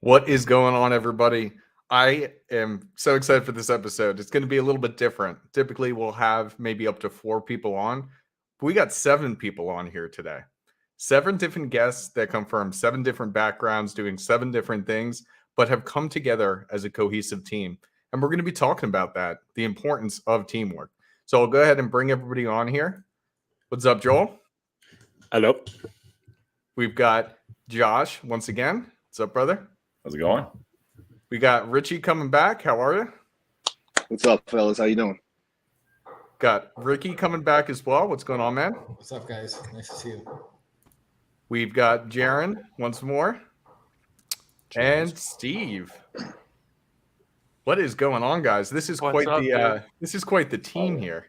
What is going on, everybody? I am so excited for this episode. It's going to be a little bit different. Typically, we'll have maybe up to 4 people on, but we got 7 people on here today. 7 different guests that come from 7 different backgrounds, doing 7 different things, but have come together as a cohesive team. And we're going to be talking about that, the importance of teamwork. So I'll go ahead and bring everybody on here. What's up, Joel? Hello. We've got Josh once again. What's up, brother? How's it going? We got Richie coming back. How are you? What's up, fellas? How you doing? Got Ricky coming back as well. What's going on, man? What's up, guys? Nice to see you. We've got Jaron once more. And Steve. What is going on, guys? This is quite the team here.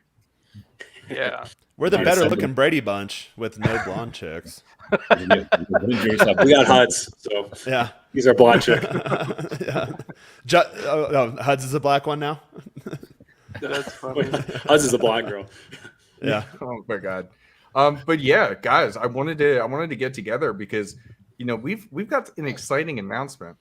Yeah. We're the better looking Brady bunch with no blonde chicks. We got Huds, so Yeah. he's our blonde chick. Yeah. Huds is a black one now. That's funny. Huds is a blonde girl. Yeah. Oh my god. But yeah, guys, I wanted to get together because we've got an exciting announcement.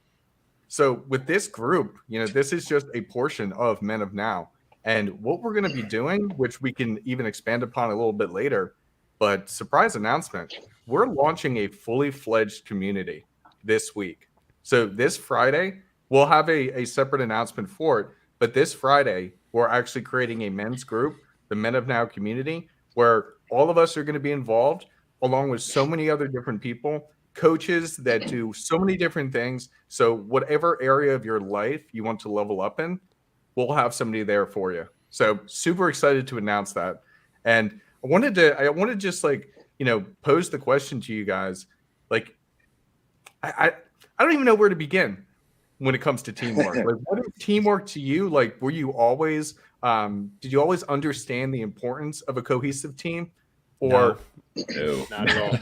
So with this group, this is just a portion of Men of Now. And what we're going to be doing, which we can even expand upon a little bit later, but surprise announcement, we're launching a fully fledged community this week. So this Friday, we'll have a separate announcement for it. But this Friday, we're actually creating a men's group, the Men of Now community, where all of us are going to be involved, along with so many other different people, coaches that do so many different things. So whatever area of your life you want to level up in, we'll have somebody there for you. So super excited to announce that. And I wanted to just pose the question to you guys. Like, I don't even know where to begin when it comes to teamwork. Like, what is teamwork to you? Like, were you always did you always understand the importance of a cohesive team? Or No. Not at all. No.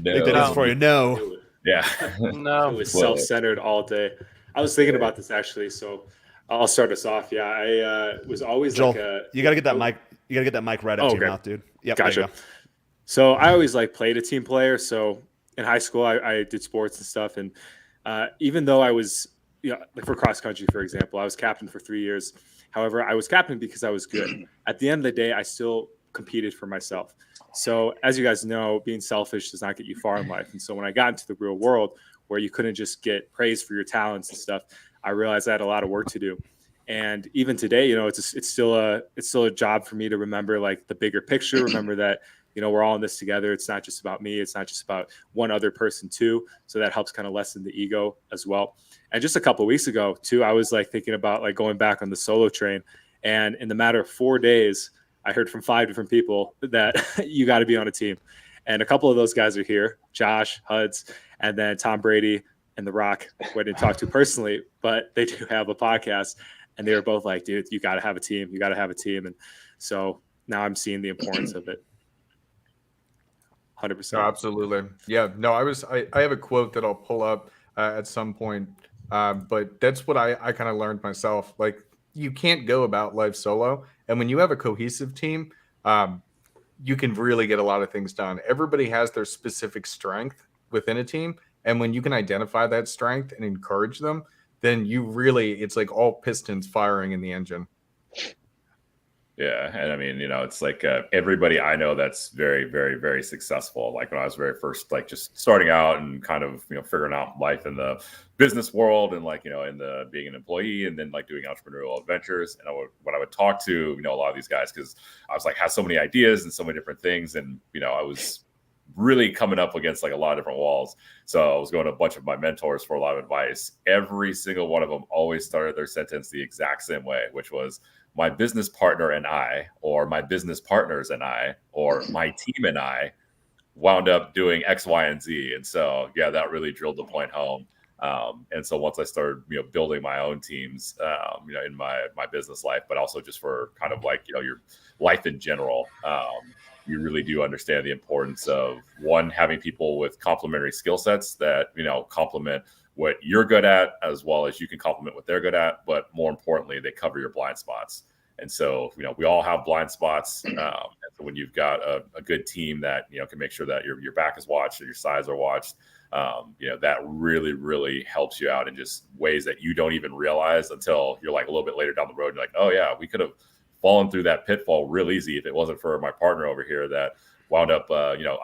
Think that is for you. No. Yeah. No. It was self-centered all day. I was thinking about this actually, so I'll start us off. Yeah, I was always Joel, like you gotta get that mic. You gotta get that mic right up to your mouth, dude. Yep, Gotcha. there you go. So I always played a team player. So in high school, I did sports and stuff. And even though I was, for cross country, for example, I was captain for 3 years. However, I was captain because I was good. At the end of the day, I still competed for myself. So as you guys know, being selfish does not get you far in life. And so when I got into the real world where you couldn't just get praise for your talents and stuff, I realized I had a lot of work to do. And even today, it's still a job for me to remember the bigger picture, remember that, we're all in this together. It's not just about me. It's not just about one other person too. So that helps kind of lessen the ego as well. And just a couple of weeks ago too, I was thinking about going back on the solo train. And in the matter of 4 days, I heard from 5 different people that you got to be on a team. And a couple of those guys are here, Josh, Huds, and then Tom Brady and The Rock, who I didn't talk to personally, but they do have a podcast. And they were both like, dude, you got to have a team. You got to have a team. And so now I'm seeing the importance of it. 100%. No, absolutely. Yeah, no, I have a quote that I'll pull up at some point. But that's what I kind of learned myself. Like, you can't go about life solo. And when you have a cohesive team, you can really get a lot of things done. Everybody has their specific strength within a team. And when you can identify that strength and encourage them, then it's like all pistons firing in the engine. Yeah. And I mean, it's everybody I know that's very, very, very successful. Like when I was very first, just starting out and kind of, figuring out life in the business world and in the being an employee and then doing entrepreneurial adventures. And when I would talk to, a lot of these guys, because I was have so many ideas and so many different things. And, I was really coming up against a lot of different walls. So I was going to a bunch of my mentors for a lot of advice. Every single one of them always started their sentence the exact same way, which was my business partner and I, or my business partners and I, or my team and I wound up doing X, Y, and Z. And so, yeah, that really drilled the point home. And so once I started, building my own teams, in my business life, but also just for kind of your life in general, you really do understand the importance of one, having people with complementary skill sets that, complement what you're good at, as well as you can complement what they're good at. But more importantly, they cover your blind spots. And so, we all have blind spots. And so when you've got a good team that, can make sure that your back is watched or your sides are watched, that really, really helps you out in just ways that you don't even realize until you're like a little bit later down the road. You're like, oh yeah, we could have fallen through that pitfall real easy if it wasn't for my partner over here that wound up,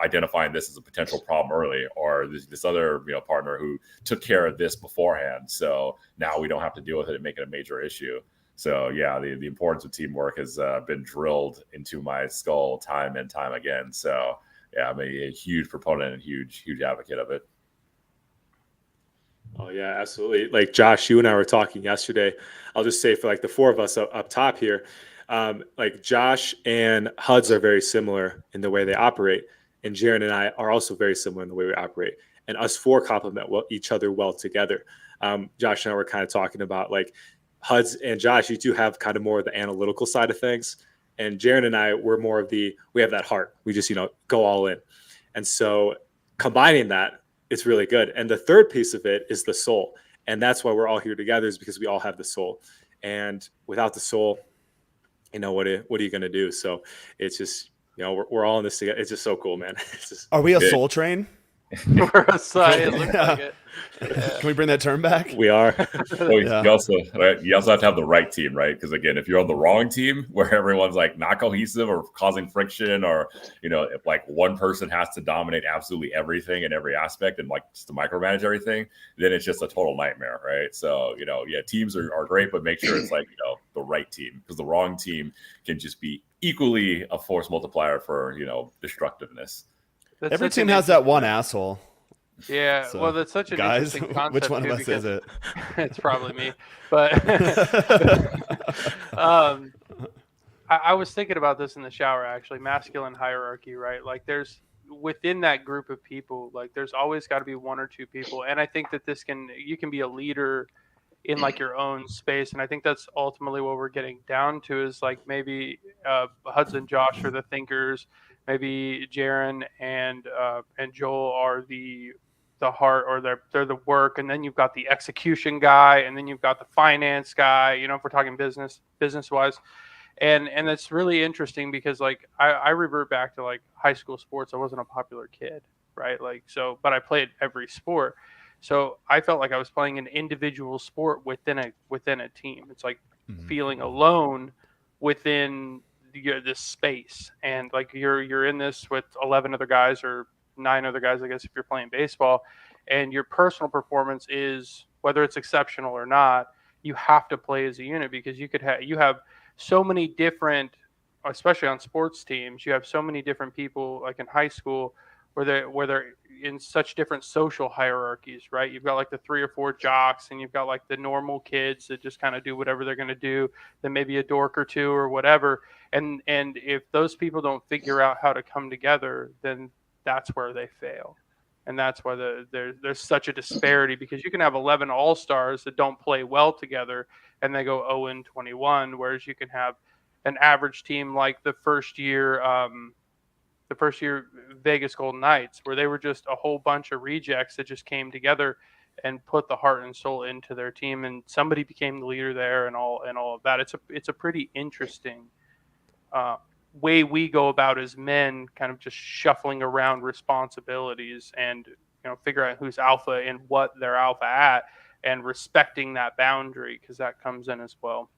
identifying this as a potential problem early, or this other, partner who took care of this beforehand. So now we don't have to deal with it and make it a major issue. So yeah, the importance of teamwork has been drilled into my skull time and time again. So yeah, I'm a huge proponent and huge advocate of it. Oh yeah, absolutely. Like Josh, you and I were talking yesterday. I'll just say for like the four of us up top here, like Josh and Huds are very similar in the way they operate, and Jaron and I are also very similar in the way we operate. And us four complement each other well together. Josh and I were kind of talking about like Huds and Josh, you do have kind of more of the analytical side of things, and Jaron and I we're more of we have that heart. We just go all in, and so combining that, it's really good. And the third piece of it is the soul, and that's why we're all here together, is because we all have the soul. And without the soul, what are you going to do? So it's just, we're all in this together. It's just so cool, man. It's just, Are we a soul train? We're a side. It looks like it. Yeah. Can we bring that term back? we are. Well, Yeah. you also have to have the right team, right? Because again, if you're on the wrong team where everyone's like not cohesive or causing friction, or if like one person has to dominate absolutely everything in every aspect and like just to micromanage everything, then it's just a total nightmare, right? So teams are great, but make sure it's like the right team, because the wrong team can just be equally a force multiplier for destructiveness. That's Every such an team has that one asshole. Yeah, So, well, that's such an guys, interesting concept. which one too, of us because is it? It's probably me, but I was thinking about this in the shower, actually. Masculine hierarchy, right? Like, there's within that group of people, like, there's always got to be one or two people, and I think that you can be a leader in like your own space, and I think that's ultimately what we're getting down to, is like maybe Hudson, Josh are the thinkers. Maybe Jaron and Joel are the heart, or they're the work, and then you've got the execution guy, and then you've got the finance guy. If we're talking business wise, and it's really interesting because like I revert back to like high school sports. I wasn't a popular kid, right? Like but I played every sport, so I felt like I was playing an individual sport within a team. It's like feeling alone within this space, and like you're in this with 11 other guys, or 9 other guys, I guess, if you're playing baseball, and your personal performance is, whether it's exceptional or not, you have to play as a unit, because you have so many different, especially on sports teams, you have so many different people, like in high school, where they're in such different social hierarchies, right? You've got like the 3 or 4 jocks, and you've got like the normal kids that just kind of do whatever they're going to do, then maybe a dork or two or whatever. And if those people don't figure out how to come together, then that's where they fail. And that's why there's such a disparity, because you can have 11 all-stars that don't play well together and they go 0-21, whereas you can have an average team like the first year Vegas Golden Knights, where they were just a whole bunch of rejects that just came together and put the heart and soul into their team, and somebody became the leader there, and all of that. It's a pretty interesting way we go about as men, kind of just shuffling around responsibilities and figure out who's alpha and what they're alpha at, and respecting that boundary, because that comes in as well.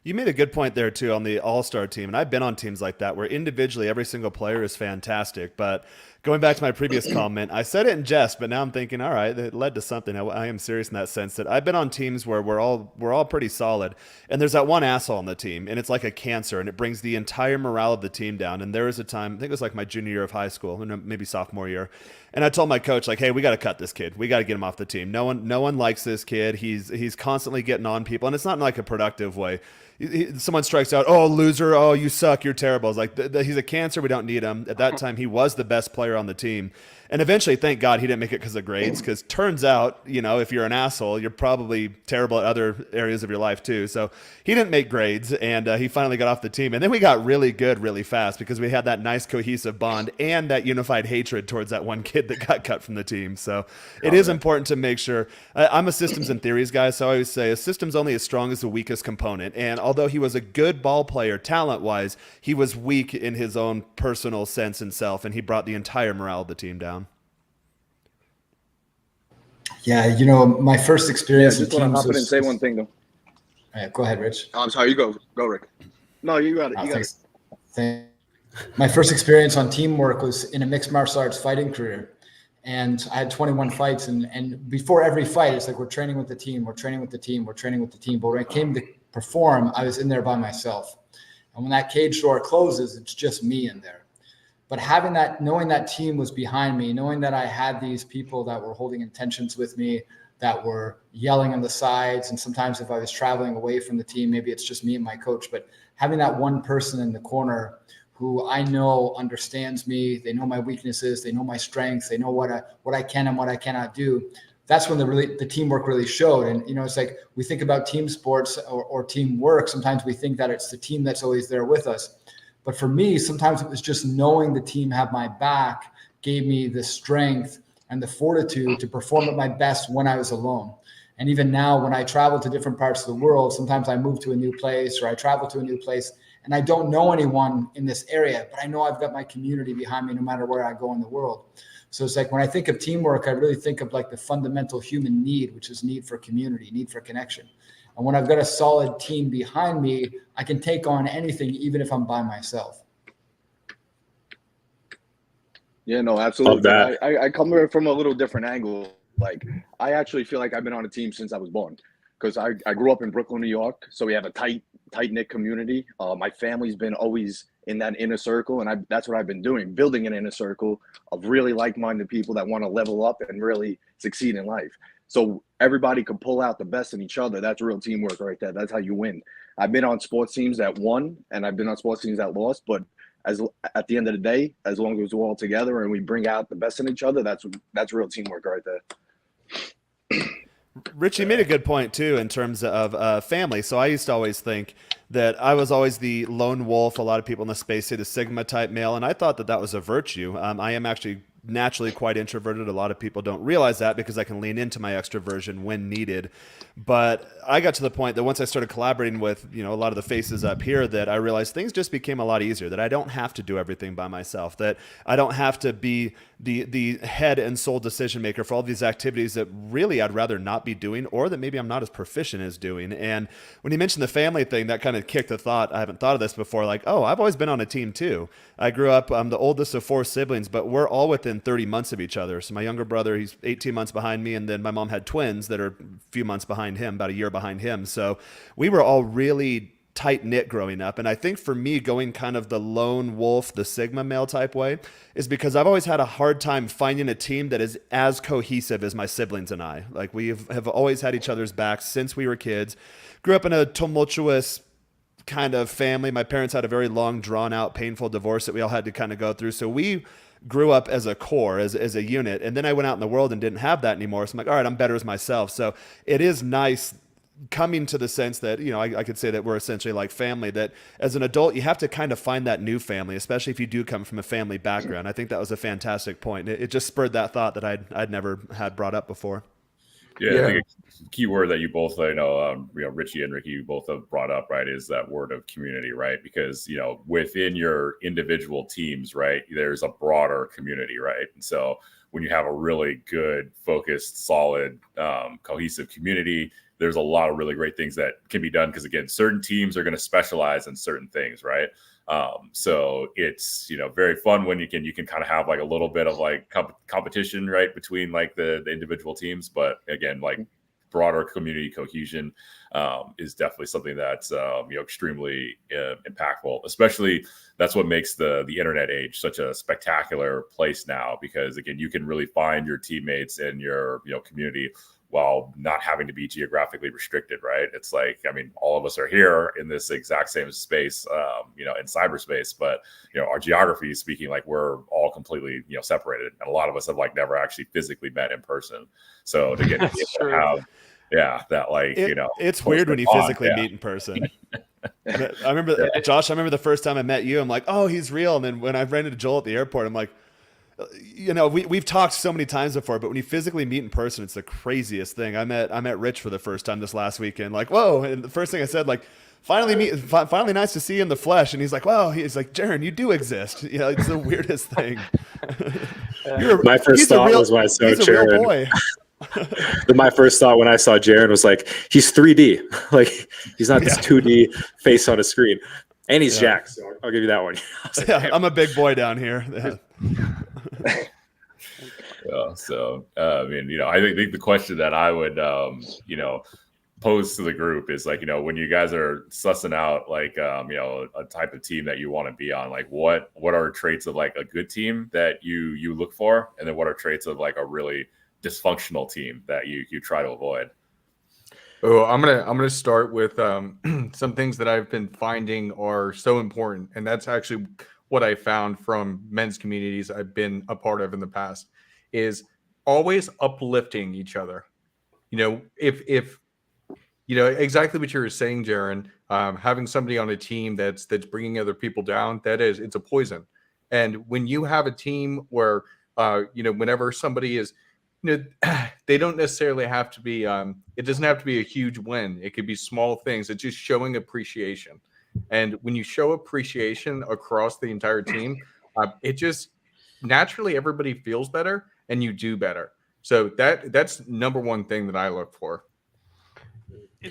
You made a good point there too on the all-star team, and I've been on teams like that where individually every single player is fantastic. But going back to my previous comment, I said it in jest, but now I'm thinking, all right, it led to something. I am serious in that sense, that I've been on teams where we're all pretty solid, and there's that one asshole on the team, and it's like a cancer, and it brings the entire morale of the team down. And there was a time, I think it was like my junior year of high school, and maybe sophomore year, and I told my coach, like, hey, we got to cut this kid. We got to get him off the team. No one likes this kid. He's constantly getting on people, and it's not in like a productive way. Someone strikes out, oh, loser, oh, you suck, you're terrible. It's like, he's a cancer, we don't need him. At that time, he was the best player on the team. And eventually, thank God he didn't make it because of grades, because turns out, if you're an asshole, you're probably terrible at other areas of your life too. So he didn't make grades, and he finally got off the team. And then we got really good really fast because we had that nice cohesive bond and that unified hatred towards that one kid that got cut from the team. So it is important to make sure. I'm a systems and theories guy, so I always say a system's only as strong as the weakest component. And although he was a good ball player talent-wise, he was weak in his own personal sense and self, and he brought the entire morale of the team down. Yeah, my first Yeah, experience just in want to teams hop in and say one thing though. Go ahead, Rich. I'm sorry, you go, Rick. No, you got it. Oh, You got it. thanks. My first experience on teamwork was in a mixed martial arts fighting career. And I had 21 fights. And before every fight, it's like, we're training with the team, we're training with the team, we're training with the team. But when I came to perform, I was in there by myself. And when that cage door closes, it's just me in there. But having that, knowing that team was behind me, knowing that I had these people that were holding intentions with me, that were yelling on the sides. And sometimes if I was traveling away from the team, maybe it's just me and my coach, but having that one person in the corner who I know understands me, they know my weaknesses, they know my strengths, they know what I can and what I cannot do. That's when the teamwork really showed. And, it's like we think about team sports or teamwork. Sometimes we think that it's the team that's always there with us. But for me, sometimes it was just knowing the team had my back gave me the strength and the fortitude to perform at my best when I was alone. And even now, when I travel to different parts of the world, sometimes I move to a new place or I travel to a new place and I don't know anyone in this area, but I know I've got my community behind me no matter where I go in the world. So it's like when I think of teamwork, I really think of like the fundamental human need, which is need for community, need for connection. And when I've got a solid team behind me, I can take on anything, even if I'm by myself. Yeah, no, absolutely. Love that. I come from a little different angle. Like, I actually feel like I've been on a team since I was born because I grew up in Brooklyn, New York. So we have a tight-knit community. My family's been always in that inner circle, and that's what I've been doing, building an inner circle of really like-minded people that want to level up and really succeed in life. So everybody can pull out the best in each other. That's real teamwork right there. That's how you win. I've been on sports teams that won, and I've been on sports teams that lost, but at the end of the day, as long as we're all together and we bring out the best in each other, that's real teamwork right there. Rich, you made a good point too in terms of family. So I used to always think that I was always the lone wolf. A lot of people in the space say the Sigma type male, and I thought that was a virtue. I am actually naturally quite introverted. A lot of people don't realize that because I can lean into my extroversion when needed. But I got to the point that once I started collaborating with, a lot of the faces up here, that I realized things just became a lot easier, that I don't have to do everything by myself, that I don't have to be the head and sole decision maker for all these activities that really I'd rather not be doing, or that maybe I'm not as proficient as doing. And when you mentioned the family thing, that kind of kicked the thought. I haven't thought of this before. Like, oh, I've always been on a team too. I grew up, I'm the oldest of 4 siblings, but we're all within 30 months of each other. So my younger brother, he's 18 months behind me. And then my mom had twins that are a few months behind him, about a year behind him. So we were all really tight knit growing up. And I think for me, going kind of the lone wolf, the Sigma male type way, is because I've always had a hard time finding a team that is as cohesive as my siblings and I. Like, we have always had each other's backs since we were kids. Grew up in a tumultuous kind of family. My parents had a very long, drawn out, painful divorce that we all had to kind of go through. So we grew up as a core, as a unit. And then I went out in the world and didn't have that anymore. So I'm like, all right, I'm better as myself. So it is nice coming to the sense that, I could say that we're essentially like family, that as an adult, you have to kind of find that new family, especially if you do come from a family background. I think that was a fantastic point. It just spurred that thought that I'd never had brought up before. Yeah, I think a key word that you both, Richie and Ricky, you both have brought up, right, is that word of community, right? Because, within your individual teams, right, there's a broader community, right? And so when you have a really good, focused, solid, cohesive community, there's a lot of really great things that can be done because, again, certain teams are going to specialize in certain things, right? So it's, very fun when you can kind of have like a little bit of like competition, right, between like the individual teams. But again, like broader community cohesion is definitely something that's extremely impactful. Especially that's what makes the internet age such a spectacular place now, because again, you can really find your teammates and your community while not having to be geographically restricted, right? It's like, I mean, all of us are here in this exact same space, you know, in cyberspace, but, you know, our geography is speaking, like we're all completely, you know, separated. And a lot of us have like never actually physically met in person. So to get to have, yeah, that like, you know, it's weird when you physically meet in person. I remember, Josh, I remember the first time I met you, I'm like, oh, he's real. And then when I ran into Joel at the airport, I'm like, you know, we've talked so many times before, but when you physically meet in person, it's the craziest thing. I met Rich for the first time this last weekend. Like, whoa! And the first thing I said, like, finally nice to see you in the flesh. And he's like, wow. He's like, Jaron, you do exist. You know, it's the weirdest thing. My first thought was when I saw Jaron. My first thought when I saw Jaron was like, he's 3D. Like, he's not this 2D face on a screen. And he's jacked, so I'll give you that one. Like, I'm a big boy down here. So I mean, you know, I think the question that I would, you know, pose to the group is like, you know, when you guys are sussing out like, you know, a type of team that you want to be on, like what are traits of like a good team that you look for, and then what are traits of like a really dysfunctional team that you try to avoid? Oh, I'm gonna start with some things that I've been finding are so important, and that's actually what I found from men's communities I've been a part of in the past, is always uplifting each other. You know, if you know exactly what you were saying, Jaron, having somebody on a team that's bringing other people down, it's a poison. And when you have a team where you know, whenever somebody is, you know, they don't necessarily have to be, it doesn't have to be a huge win. It could be small things. It's just showing appreciation. And when you show appreciation across the entire team, it just naturally everybody feels better and you do better. So that's number one thing that I look for.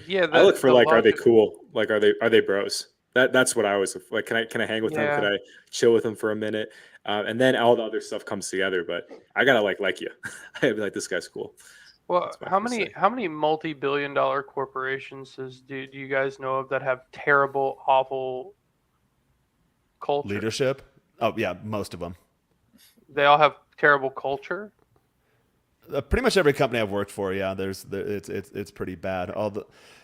Yeah, I look for like, are they cool? Like, are they bros? That's what I was like. Can I hang with them? Can I chill with them for a minute? And then all the other stuff comes together. But I gotta like you. I'd be like, this guy's cool. Well, how many multi-billion-dollar corporations do you guys know of that have terrible, awful culture? Leadership? Oh yeah, most of them. They all have terrible culture. Pretty much every company I've worked for, yeah, it's pretty bad.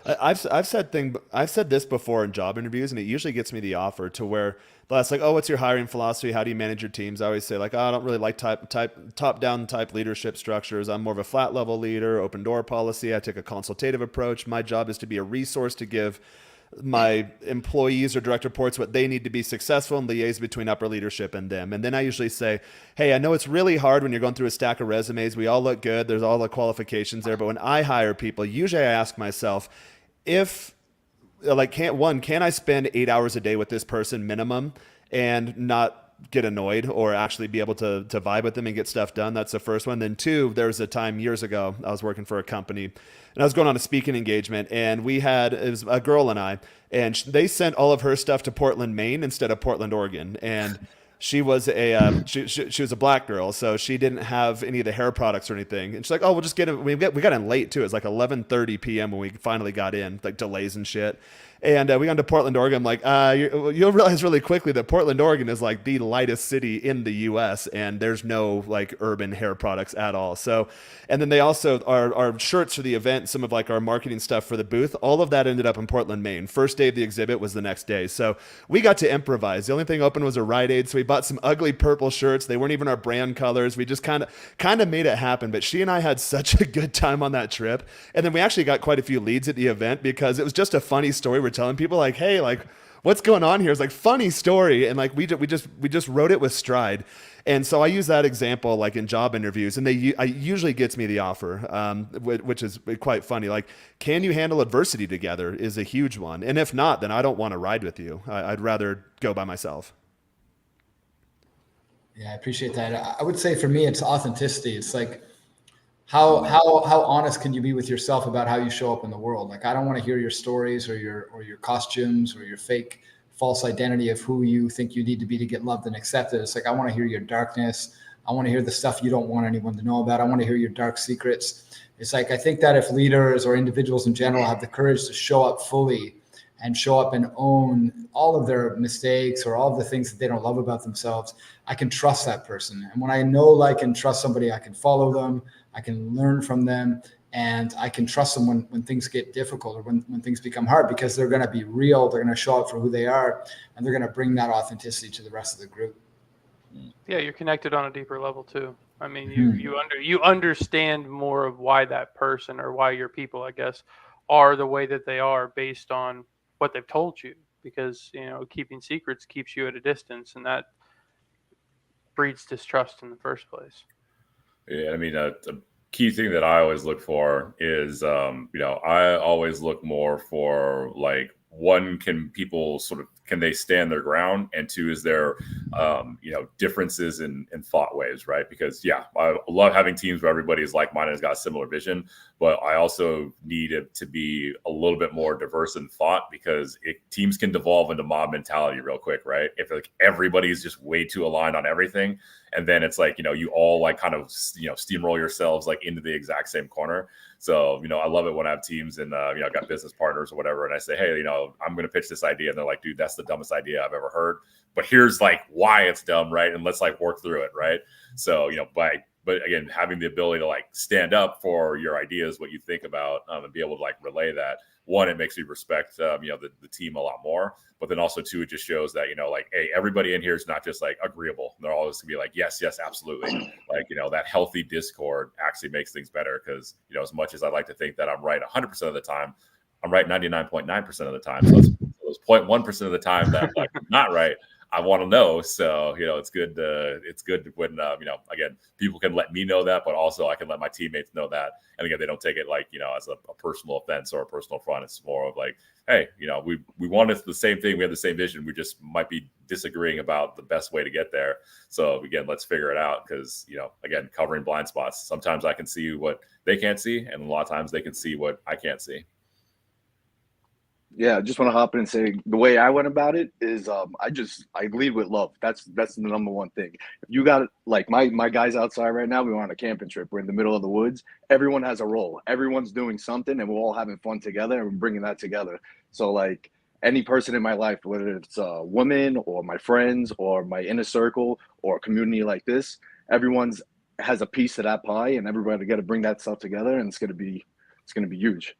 I've said this before in job interviews, and it usually gets me the offer to where they'll ask like, oh, what's your hiring philosophy? How do you manage your teams? I always say like, oh, I don't really like top down type leadership structures. I'm more of a flat level leader, open door policy. I take a consultative approach. My job is to be a resource to give my employees or direct reports what they need to be successful, and liaise between upper leadership and them. And then I usually say, hey, I know it's really hard when you're going through a stack of resumes. We all look good. There's all the qualifications there. But when I hire people, usually I ask myself, if like, can I spend 8 hours a day with this person minimum and not get annoyed, or actually be able to vibe with them and get stuff done? That's the first one. Then two, there was a time years ago, I was working for a company and I was going on a speaking engagement, and it was a girl and I, and they sent all of her stuff to Portland, Maine instead of Portland, Oregon. And she was she was a black girl, so she didn't have any of the hair products or anything. And she's like, oh, we'll just get it. We got in late too. It was like 11:30 p.m. when we finally got in, like delays and shit. And we got to Portland, Oregon. I'm like, you'll realize really quickly that Portland, Oregon is like the lightest city in the U.S. and there's no like urban hair products at all. So, and then they also, our shirts for the event, some of like our marketing stuff for the booth, all of that ended up in Portland, Maine. First day of the exhibit was the next day. So we got to improvise. The only thing open was a Rite Aid. So we bought some ugly purple shirts. They weren't even our brand colors. We just kind of made it happen. But she and I had such a good time on that trip. And then we actually got quite a few leads at the event because it was just a funny story. We're telling people like, hey, like, what's going on here? It's like funny story. And like, we just wrote it with stride. And so I use that example like in job interviews, and I usually gets me the offer, which is quite funny. Like, can you handle adversity together is a huge one. And if not, then I don't want to ride with you. I'd rather go by myself. Yeah, I appreciate that. I would say for me, it's authenticity. It's like, how honest can you be with yourself about how you show up in the world? Like, I don't want to hear your stories or your costumes or your fake false identity of who you think you need to be to get loved and accepted. It's like, I want to hear your darkness. I want to hear the stuff you don't want anyone to know about. I want to hear your dark secrets. It's like, I think that if leaders or individuals in general have the courage to show up fully and show up and own all of their mistakes or all of the things that they don't love about themselves, I can trust that person. And when I know, like, and trust somebody, I can follow them, I can learn from them, And I can trust them when things get difficult or when things become hard, because they're going to be real. They're going to show up for who they are, and they're going to bring that authenticity to the rest of the group. Yeah, you're connected on a deeper level too. I mean, you understand more of why that person or why your people, I guess, are the way that they are based on what they've told you. Because keeping secrets keeps you at a distance, and that breeds distrust in the first place. Yeah, I mean, a key thing that I always look for is, I always look more for like, one, can people can they stand their ground? And two, is there, differences in thought waves, right? Because I love having teams where everybody is like-minded, has got a similar vision, but I also need it to be a little bit more diverse in thought, because teams can devolve into mob mentality real quick, right? If like everybody's just way too aligned on everything, and then it's like, you all like kind of, steamroll yourselves like into the exact same corner. So, I love it when I have teams and, I've got business partners or whatever, and I say, hey, I'm going to pitch this idea. And they're like, dude, that's the dumbest idea I've ever heard. But here's like why it's dumb, right? And let's like work through it, right? So, but again, having the ability to like stand up for your ideas, what you think about, and be able to like relay that. One, it makes you respect, the team a lot more. But then also, two, it just shows that, like, hey, everybody in here is not just like agreeable. They're always gonna be like, yes, absolutely. Like, that healthy discord actually makes things better. Because, as much as I like to think that I'm right 100% of the time, I'm right 99.9% of the time. So those 0.1% of the time that I'm not right, I want to know. So, it's good when, again, people can let me know that, but also I can let my teammates know that. And again, they don't take it like, as a personal offense or a personal affront. It's more of like, hey, we wanted the same thing. We have the same vision. We just might be disagreeing about the best way to get there. So again, let's figure it out. Because, again, covering blind spots, sometimes I can see what they can't see. And a lot of times they can see what I can't see. Yeah, I just want to hop in and say the way I went about it is I lead with love. That's the number one thing. If you got like my guys outside right now, we were on a camping trip. We're in the middle of the woods. Everyone has a role. Everyone's doing something, and we're all having fun together, and we're bringing that together. So like any person in my life, whether it's a woman or my friends or my inner circle or a community like this, everyone's has a piece of that pie, and everybody got to bring that stuff together, and it's gonna be huge.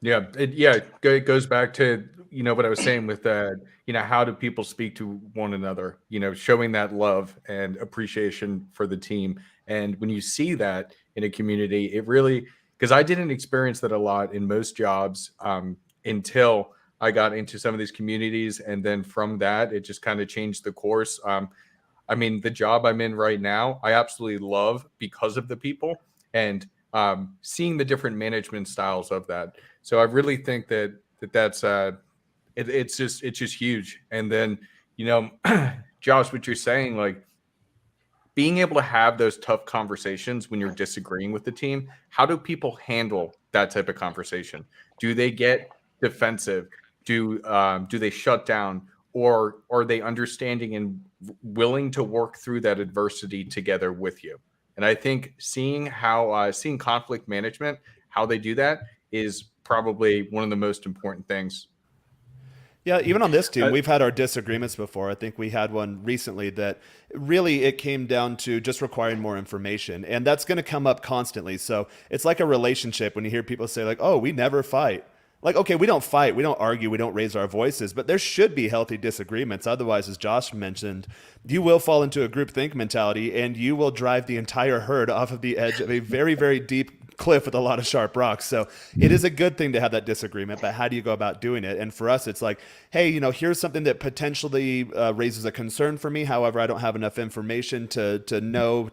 Yeah, it goes back to what I was saying with how do people speak to one another? Showing that love and appreciation for the team, and when you see that in a community, it really, because I didn't experience that a lot in most jobs until I got into some of these communities, and then from that, it just kind of changed the course. I mean, the job I'm in right now, I absolutely love because of the people and seeing the different management styles of that. So I really think that's it's just huge. And then Josh, what you're saying, like being able to have those tough conversations when you're disagreeing with the team, how do people handle that type of conversation? Do they get defensive? Do they shut down, or are they understanding and willing to work through that adversity together with you? And I think seeing conflict management, how they do that, is probably one of the most important things. Yeah, even on this team, we've had our disagreements before. I think we had one recently that really it came down to just requiring more information. And that's going to come up constantly. So it's like a relationship when you hear people say like, oh, we never fight. Like, okay, we don't fight, we don't argue, we don't raise our voices, but there should be healthy disagreements. Otherwise, as Josh mentioned, you will fall into a groupthink mentality and you will drive the entire herd off of the edge of a very, very deep cliff with a lot of sharp rocks. So it is a good thing to have that disagreement, but how do you go about doing it? And for us, it's like, hey, here's something that potentially raises a concern for me. However, I don't have enough information to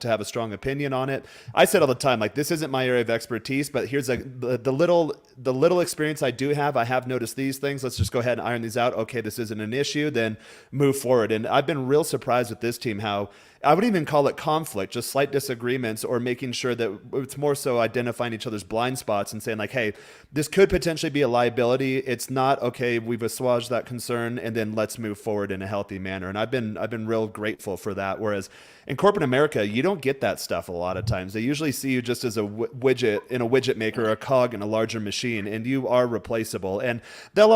have a strong opinion on it. I said all the time, like, this isn't my area of expertise, but here's the little experience I do have. I have noticed these things. Let's just go ahead and iron these out. Okay, this isn't an issue, then move forward. And I've been real surprised with this team how I wouldn't even call it conflict, just slight disagreements, or making sure that it's more so identifying each other's blind spots and saying like, hey, this could potentially be a liability. It's not, okay, we've assuaged that concern, and then let's move forward in a healthy manner. And I've been real grateful for that. Whereas in corporate America, you don't get that stuff a lot of times. They usually see you just as a widget in a widget maker, a cog in a larger machine, and you are replaceable. And they'll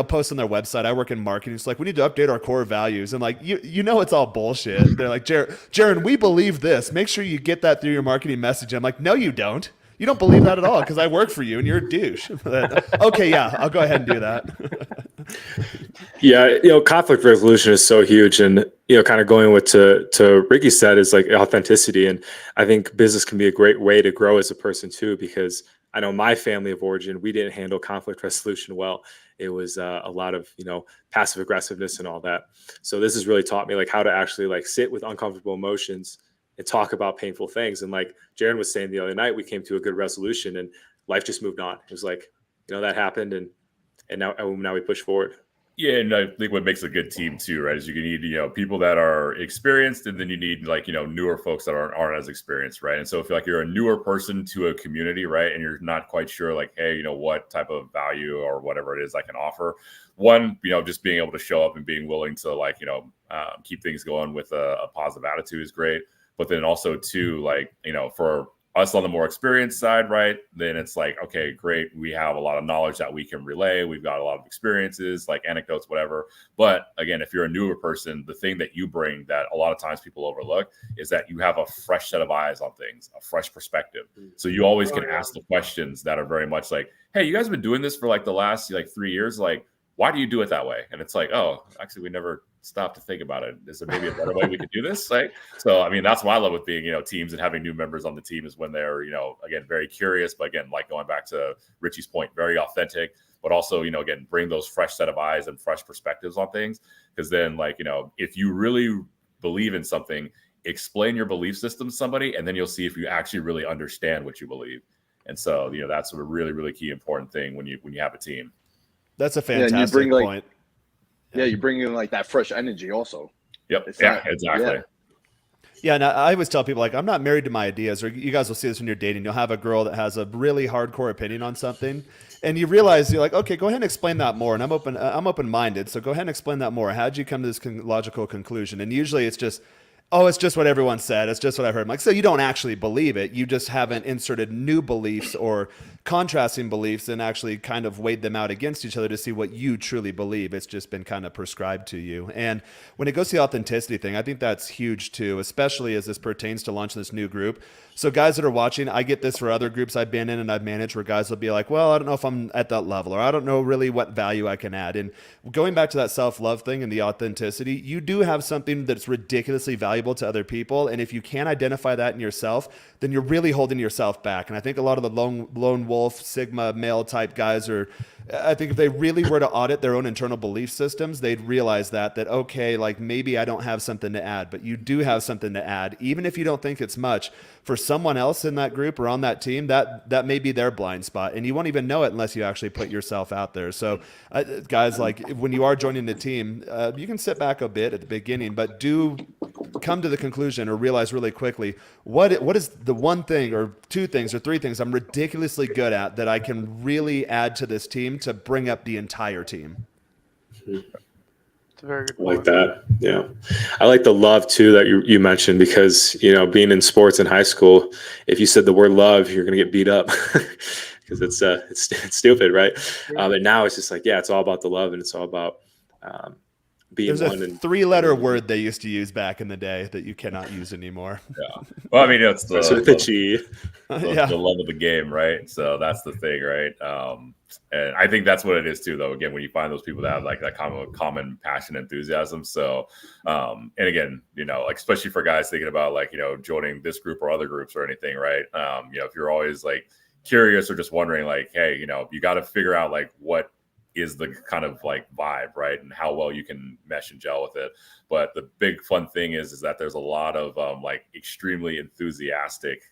post on their website, I work in marketing. It's like, we need to update our core values. And like, it's all bullshit. They're like, Jared, Jaron, we believe this. Make sure you get that through your marketing message. I'm like, no, you don't. You don't believe that at all because I work for you and you're a douche. Okay, yeah, I'll go ahead and do that. Yeah, conflict resolution is so huge, and kind of going with to Ricky said is like authenticity, and I think business can be a great way to grow as a person too. Because I know my family of origin, we didn't handle conflict resolution well. It was a lot of passive aggressiveness and all that. So this has really taught me like how to actually like sit with uncomfortable emotions and talk about painful things. And like Jaron was saying the other night, we came to a good resolution and life just moved on. It was like, that happened and now we push forward. Yeah, and I think what makes a good team too, right, is you need people that are experienced, and then you need like newer folks that aren't as experienced, right? And so if like you're a newer person to a community, right, and you're not quite sure like, hey, what type of value or whatever it is I can offer, one, just being able to show up and being willing to like keep things going with a positive attitude is great. But then also too, like for us on the more experienced side, right, then it's like, okay, great. We have a lot of knowledge that we can relay. We've got a lot of experiences, like anecdotes, whatever. But again, if you're a newer person, the thing that you bring that a lot of times people overlook is that you have a fresh set of eyes on things, a fresh perspective. So you always can ask the questions that are very much like, hey, you guys have been doing this for like the last like 3 years. Like, why do you do it that way? And it's like, oh, actually, we never stopped to think about it. Is there maybe a better way we could do this? Like, so, I mean, that's what I love with being, teams and having new members on the team is when they're, again, very curious, but again, like going back to Richie's point, very authentic, but also, again, bring those fresh set of eyes and fresh perspectives on things. Because then like, if you really believe in something, explain your belief system to somebody, and then you'll see if you actually really understand what you believe. And so, that's a really, really key important thing when you have a team. That's a fantastic point. Yeah, you bring in like that fresh energy also. Yep. It's exactly. Yeah, and I always tell people like I'm not married to my ideas, or you guys will see this when you're dating. You'll have a girl that has a really hardcore opinion on something, and you realize you're like, okay, go ahead and explain that more. And I'm open-minded, so go ahead and explain that more. How'd you come to this logical conclusion? And usually it's just, oh, it's just what everyone said. It's just what I heard. I'm like, so you don't actually believe it. You just haven't inserted new beliefs or contrasting beliefs and actually kind of weighed them out against each other to see what you truly believe. It's just been kind of prescribed to you. And when it goes to the authenticity thing, I think that's huge too, especially as this pertains to launching this new group. So guys that are watching, I get this for other groups I've been in and I've managed where guys will be like, well, I don't know if I'm at that level, or I don't know really what value I can add. And going back to that self-love thing and the authenticity, you do have something that's ridiculously valuable to other people. And if you can't identify that in yourself, then you're really holding yourself back. And I think a lot of the lone wolf, Sigma male type guys I think if they really were to audit their own internal belief systems, they'd realize that okay, like maybe I don't have something to add, but you do have something to add. Even if you don't think it's much, for someone else in that group or on that team, that may be their blind spot. And you won't even know it unless you actually put yourself out there. So guys, like when you are joining the team, you can sit back a bit at the beginning, but do come to the conclusion or realize really quickly, what is the one thing or two things or three things I'm ridiculously good at that I can really add to this team to bring up the entire team. It's a very good I like point. that. Yeah. I like the love too that you mentioned, because, being in sports in high school, if you said the word love, you're going to get beat up because it's stupid. Right. And now it's just like, yeah, it's all about the love, and it's all about, being There's one. a 3-letter word they used to use back in the day that you cannot use anymore. Yeah. Well, I mean, it's the love of the game, right? So that's the thing, right? And I think that's what it is too, though. Again, when you find those people that have like that common passion, enthusiasm. So, and again, like especially for guys thinking about like joining this group or other groups or anything, right? If you're always like curious or just wondering, like, hey, you got to figure out like what is the kind of like vibe, right, and how well you can mesh and gel with it. But the big fun thing is that there's a lot of like extremely enthusiastic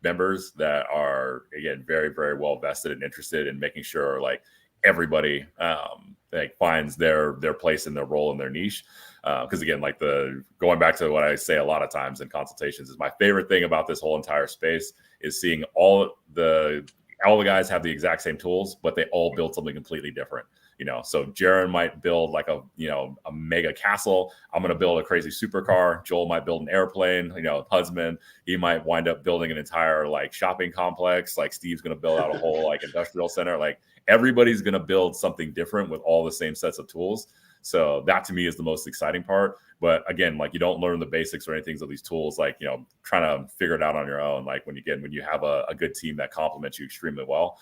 members that are, again, very, very well vested and interested in making sure like everybody like finds their place in their role in their niche. Because again, like going back to what I say a lot of times in consultations, is my favorite thing about this whole entire space is seeing all the guys have the exact same tools, but they all build something completely different. So Jaron might build like a mega castle. I'm going to build a crazy supercar. Joel might build an airplane. Husband, he might wind up building an entire like shopping complex. Like Steve's going to build out a whole like industrial center. Like everybody's going to build something different with all the same sets of tools. So that to me is the most exciting part. But again, like you don't learn the basics or anything of these tools, like, you know, trying to figure it out on your own. Like when you have a good team that complements you extremely well,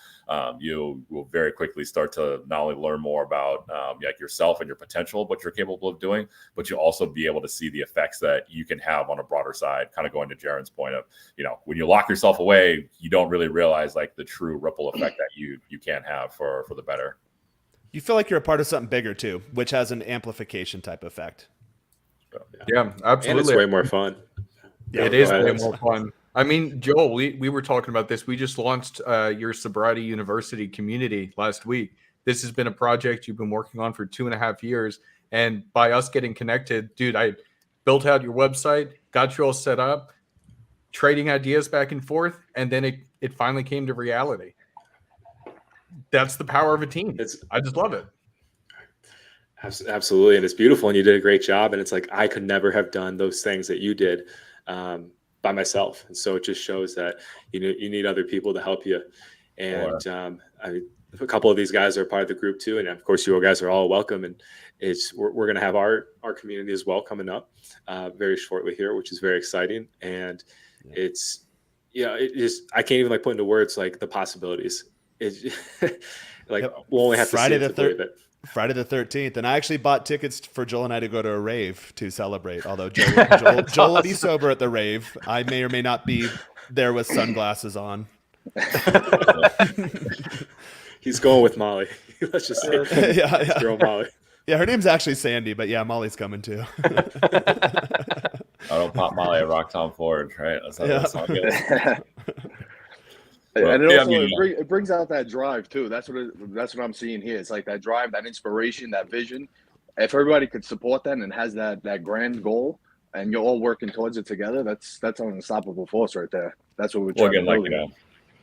you will very quickly start to not only learn more about like yourself and your potential, what you're capable of doing, but you'll also be able to see the effects that you can have on a broader side, kind of going to Jaren's point of, you know, when you lock yourself away, you don't really realize like the true ripple effect that you can have for the better. You feel like you're a part of something bigger too, which has an amplification type effect. Yeah, absolutely. And it's way more fun. Yeah, It is go way ahead. more fun. I mean, Joel, we were talking about this. We just launched your Sobriety University community last week. This has been a project you've been working on for 2.5 years. And by us getting connected, dude, I built out your website, got you all set up, trading ideas back and forth, and then it finally came to reality. That's the power of a team. I just love it. Absolutely. And it's beautiful. And you did a great job. And it's like, I could never have done those things that you did by myself. And so it just shows that you need other people to help you. And I mean, a couple of these guys are part of the group too. And of course, you guys are all welcome. And we're going to have our community as well coming up very shortly here, which is very exciting. And it's, it just, I can't even like put into words like the possibilities. It's like, we'll only have to see it to believe it. Friday the 13th. And I actually bought tickets for Joel and I to go to a rave to celebrate. Although Joel will be sober at the rave. I may or may not be there with sunglasses on. He's going with Molly. Let's just say yeah. girl Molly. Yeah, her name's actually Sandy, but yeah, Molly's coming too. I don't pop Molly at Rock Tom Ford, right? That's how that song goes. And it also it brings out that drive too. That's what I'm seeing here. It's like that drive, that inspiration, that vision. If everybody could support that and has that grand goal, and you're all working towards it together, that's an unstoppable force right there. That's what we're trying to do. Like, you know,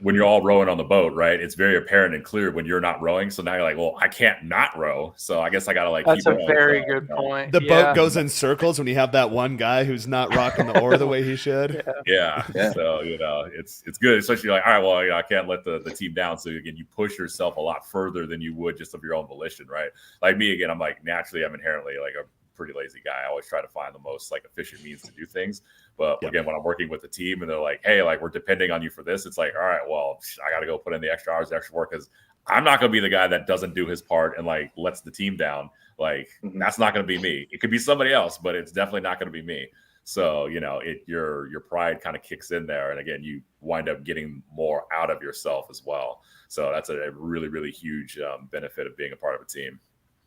when you're all rowing on the boat, right? It's very apparent and clear when you're not rowing. So now you're like, well, I can't not row. So I guess I gotta like. That's keep a rowing. very good point. The boat goes in circles when you have that one guy who's not rocking the oar the way he should. Yeah. So you know, it's good, especially like, all right, well, you know, I can't let the team down. So again, you push yourself a lot further than you would just of your own volition, right? Like me, again, I'm like naturally, I'm inherently like a pretty lazy guy. I always try to find the most like efficient means to do things. But again, when I'm working with the team and they're like, hey, like we're depending on you for this, it's like, all right, well, I got to go put in the extra hours, the extra work, because I'm not going to be the guy that doesn't do his part and like lets the team down. Like that's not going to be me. It could be somebody else, but it's definitely not going to be me. So, you know, your pride kind of kicks in there. And again, you wind up getting more out of yourself as well. So that's a really, really huge benefit of being a part of a team.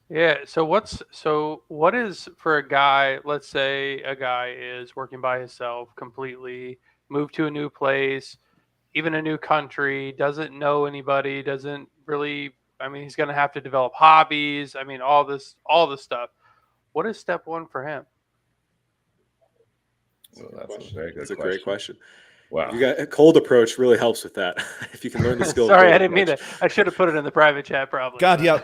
Yeah. So what is for a guy, let's say a guy is working by himself completely, moved to a new place, even a new country, doesn't know anybody, doesn't really, I mean, he's going to have to develop hobbies. I mean, all this stuff. What is step one for him? So that's a very good That's a great question. Wow. You got a cold approach really helps with that. If you can learn the skill. Sorry, I didn't mean to. I should have put it in the private chat probably. God, yeah.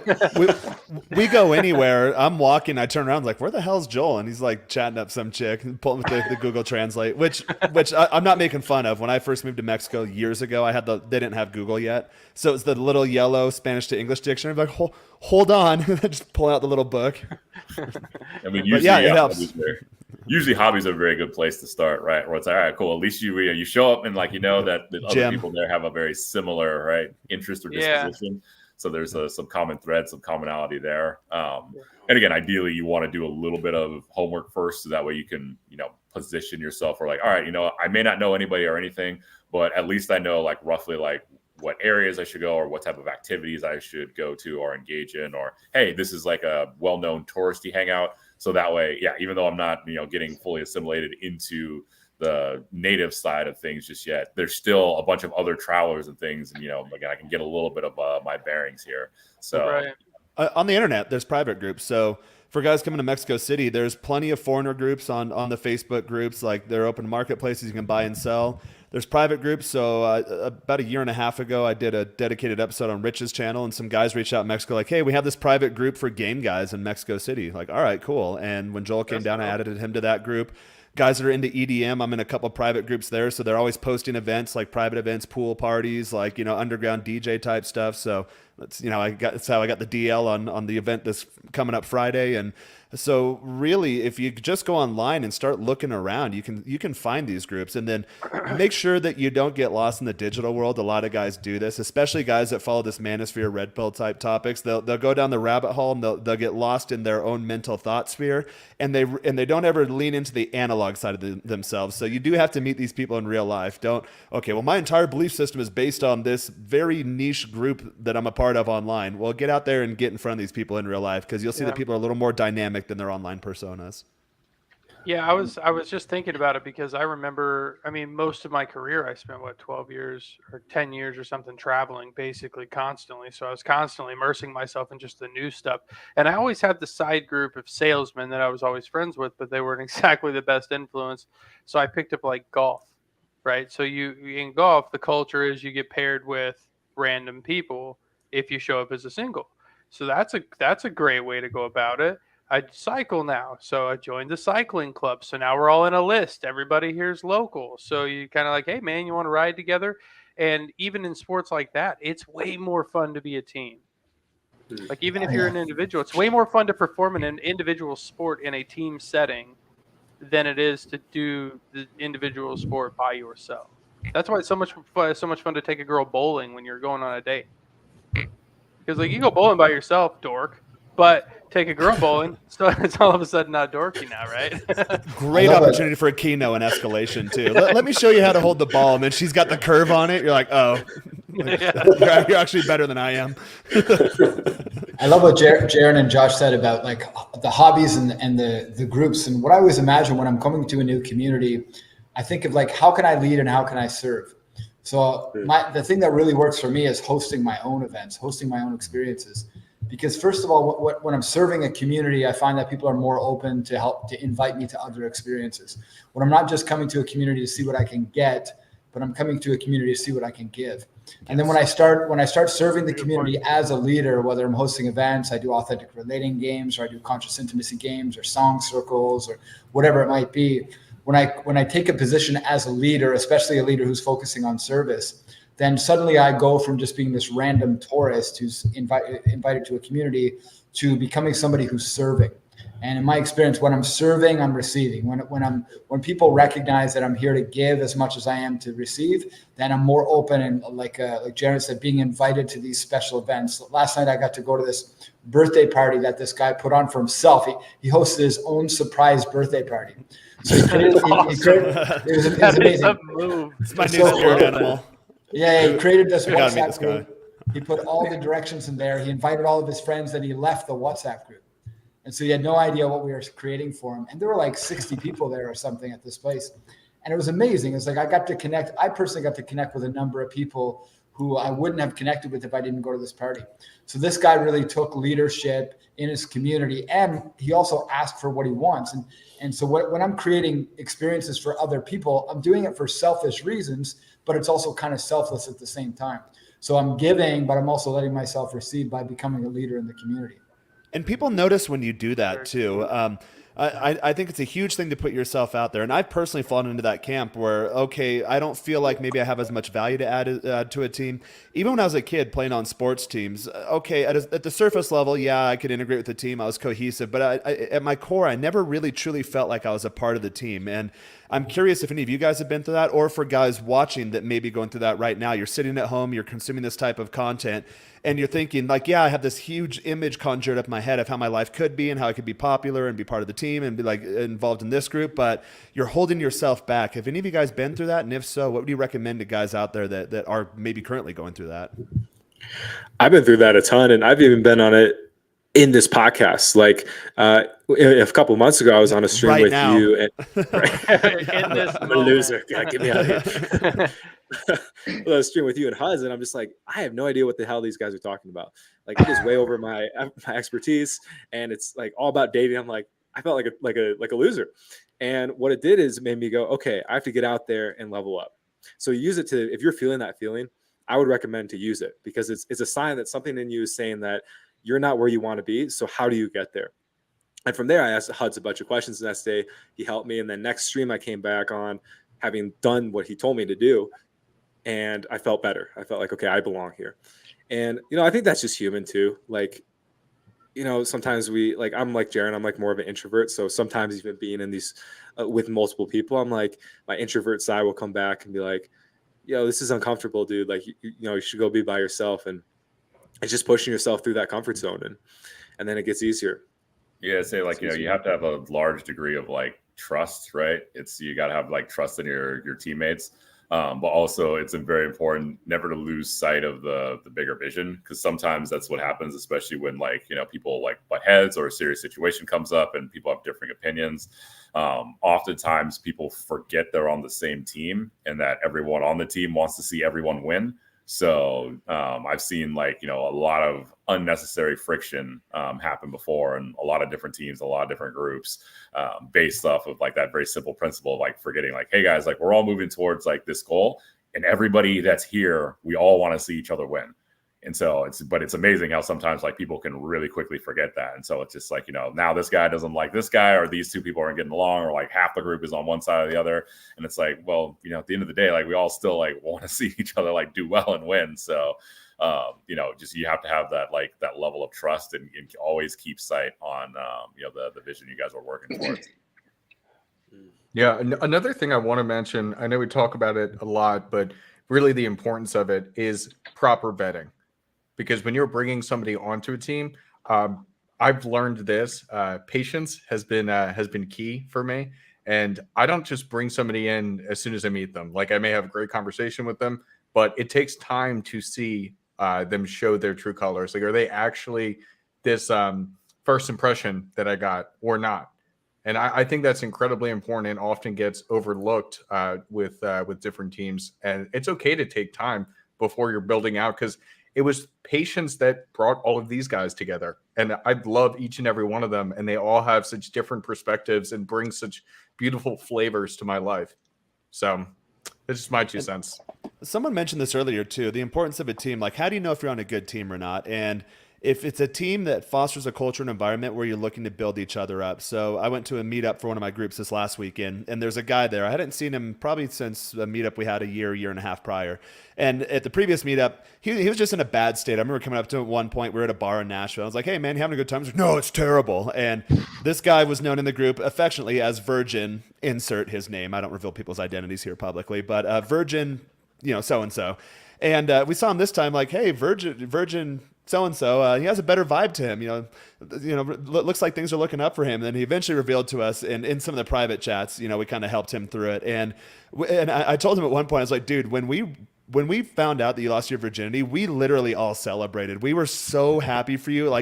We go anywhere. I'm walking. I turn around like, where the hell's Joel? And he's like chatting up some chick and pulling with the Google Translate, which I'm not making fun of. When I first moved to Mexico years ago, they didn't have Google yet. So it's the little yellow Spanish to English dictionary. I'm like, hold on. Just pull out the little book. I mean, usually, it helps. Usually hobbies are a very good place to start, right? Where it's like, all right, cool. At least you show up and like, you know, that other people there have a very similar, right, interest or disposition. Yeah. So there's some common threads, some commonality there. And again, ideally you want to do a little bit of homework first. So that way you can, you know, position yourself for like, all right, you know, I may not know anybody or anything, but at least I know like roughly like what areas I should go or what type of activities I should go to or engage in, or, hey, this is like a well-known touristy hangout. So that way, yeah, even though I'm not, you know, getting fully assimilated into the native side of things just yet, there's still a bunch of other travelers and things. And, you know, again, I can get a little bit of my bearings here. So on the internet, there's private groups. So for guys coming to Mexico City, there's plenty of foreigner groups on the Facebook groups. Like they're open marketplaces you can buy and sell. There's private groups. So about 1.5 years ago, I did a dedicated episode on Rich's channel, and some guys reached out in Mexico like, hey, we have this private group for game guys in Mexico City. Like, all right, cool. And when Joel came down, I added him to that group. Guys that are into EDM, I'm in a couple private groups there. So they're always posting events like private events, pool parties, like, you know, underground DJ type stuff. So that's how I got the DL on the event this coming up Friday. And so really, if you just go online and start looking around, you can find these groups, and then make sure that you don't get lost in the digital world. A lot of guys do this, especially guys that follow this manosphere, red pill type topics. They'll go down the rabbit hole, and they'll get lost in their own mental thought sphere, and they don't ever lean into the analog side of themselves. So you do have to meet these people in real life. My entire belief system is based on this very niche group that I'm a part of online. Well, get out there and get in front of these people in real life, because you'll see that people are a little more dynamic than their online personas. Yeah, I was just thinking about it because I remember, I mean, most of my career I spent 12 years or 10 years or something traveling basically constantly. So I was constantly immersing myself in just the new stuff. And I always had the side group of salesmen that I was always friends with, but they weren't exactly the best influence. So I picked up like golf, right? So you in golf, the culture is you get paired with random people if you show up as a single. So that's a great way to go about it. I cycle now, so I joined the cycling club. So now we're all in a list. Everybody here's local. So you kind of like, hey man, you want to ride together? And even in sports like that, it's way more fun to be a team. Like even if you're an individual, it's way more fun to perform in an individual sport in a team setting than it is to do the individual sport by yourself. That's why it's so much fun to take a girl bowling when you're going on a date. Because like you go bowling by yourself, dork, but take a girl bowling, so it's all of a sudden not dorky now, right? Great opportunity for a keno and escalation too. Let me show you how to hold the ball, and then she's got the curve on it. You're like, oh, you're actually better than I am. I love what Jaron and Josh said about like the hobbies and the groups. And what I always imagine when I'm coming to a new community, I think of like, how can I lead and how can I serve? So the thing that really works for me is hosting my own events, hosting my own experiences. Because first of all, when I'm serving a community, I find that people are more open to invite me to other experiences. When I'm not just coming to a community to see what I can get, but I'm coming to a community to see what I can give. And then when I start serving the community as a leader, whether I'm hosting events, I do authentic relating games, or I do conscious intimacy games, or song circles, or whatever it might be. When I take a position as a leader, especially a leader who's focusing on service, then suddenly I go from just being this random tourist who's invited to a community to becoming somebody who's serving. And in my experience, when I'm serving, I'm receiving. When people recognize that I'm here to give as much as I am to receive, then I'm more open and like Jared said, being invited to these special events. Last night I got to go to this birthday party that this guy put on for himself. He hosted his own surprise birthday party. So it was amazing. It's my new spirit animal. Yeah, he created this WhatsApp group. He put all the directions in there. He invited all of his friends, and he left the WhatsApp group. And so he had no idea what we were creating for him. And there were like 60 people there or something at this place. And it was amazing. It's like I personally got to connect with a number of people who I wouldn't have connected with if I didn't go to this party. So this guy really took leadership in his community, and he also asked for what he wants. And so when I'm creating experiences for other people, I'm doing it for selfish reasons, but it's also kind of selfless at the same time. So I'm giving, but I'm also letting myself receive by becoming a leader in the community. And people notice when you do that too. I think it's a huge thing to put yourself out there. And I've personally fallen into that camp where, okay, I don't feel like maybe I have as much value to add to a team. Even when I was a kid playing on sports teams, okay, at the surface level, yeah, I could integrate with the team. I was cohesive. But at my core, I never really truly felt like I was a part of the team. And I'm curious if any of you guys have been through that, or for guys watching that may be going through that right now. You're sitting at home, you're consuming this type of content, and you're thinking like, yeah, I have this huge image conjured up in my head of how my life could be and how I could be popular and be part of the team and be like involved in this group, but you're holding yourself back. Have any of you guys been through that? And if so, what would you recommend to guys out there that are maybe currently going through that? I've been through that a ton, and I've even been on it in this podcast. Like a couple of months ago, I was on a stream right with now. you. And, I'm a loser. God, get me out of here. I was streaming with you and Huz, and I'm just like, I have no idea what the hell these guys are talking about. Like, it is way over my expertise, and it's like all about dating. I'm like, I felt like a loser. And what it did is it made me go, okay, I have to get out there and level up. So use it to, if you're feeling that feeling, I would recommend to use it, because it's a sign that something in you is saying that you're not where you want to be. So how do you get there? And from there, I asked Hudz a bunch of questions the next day. He helped me. And then next stream I came back on, having done what he told me to do, and I felt better. I felt like, okay, I belong here. And, I think that's just human too. Like, sometimes I'm like Jaron, I'm like more of an introvert. So sometimes even being in these with multiple people, I'm like, my introvert side will come back and be like, this is uncomfortable, dude. Like, you should go be by yourself. And it's just pushing yourself through that comfort zone. And then it gets easier. Yeah, say like, you have to have a large degree of like trust, right? You got to have like trust in your teammates. But also it's very important never to lose sight of the bigger vision, because sometimes that's what happens, especially when like, people like butt heads or a serious situation comes up and people have differing opinions. Oftentimes people forget they're on the same team and that everyone on the team wants to see everyone win. So I've seen like, a lot of unnecessary friction happen before, and a lot of different teams, a lot of different groups based off of like that very simple principle of like forgetting like, hey guys, like we're all moving towards like this goal, and everybody that's here, we all want to see each other win. And so it's amazing how sometimes like people can really quickly forget that. And so it's just like, now this guy doesn't like this guy, or these two people aren't getting along, or like half the group is on one side or the other. And it's like, well, at the end of the day, like we all still like want to see each other like do well and win. So, just you have to have that like that level of trust and always keep sight on, the vision you guys are working towards. Yeah. Another thing I want to mention, I know we talk about it a lot, but really the importance of it is proper vetting. Because when you're bringing somebody onto a team, I've learned this. Patience has been key for me, and I don't just bring somebody in as soon as I meet them. Like I may have a great conversation with them, but it takes time to see them show their true colors. Like, are they actually this first impression that I got or not? And I think that's incredibly important and often gets overlooked with different teams. And it's okay to take time before you're building out, because it was patience that brought all of these guys together. And I love each and every one of them. And they all have such different perspectives and bring such beautiful flavors to my life. So it's just my 2 cents. Someone mentioned this earlier too, the importance of a team. Like, how do you know if you're on a good team or not? And if it's a team that fosters a culture and environment where you're looking to build each other up. So I went to a meetup for one of my groups this last weekend, and there's a guy there. I hadn't seen him probably since a meetup we had a year and a half prior. And at the previous meetup, he was just in a bad state. I remember coming up to him at one point. We were at a bar in Nashville. I was like, hey, man, you having a good time? He's like, no, it's terrible. And this guy was known in the group affectionately as Virgin, insert his name. I don't reveal people's identities here publicly, but Virgin, so-and-so. And we saw him this time like, hey, Virgin so-and-so, he has a better vibe to him, looks like things are looking up for him. And then he eventually revealed to us, and in some of the private chats, we kind of helped him through it. And I told him at one point, I was like, dude, when we found out that you lost your virginity, we literally all celebrated. We were so happy for you.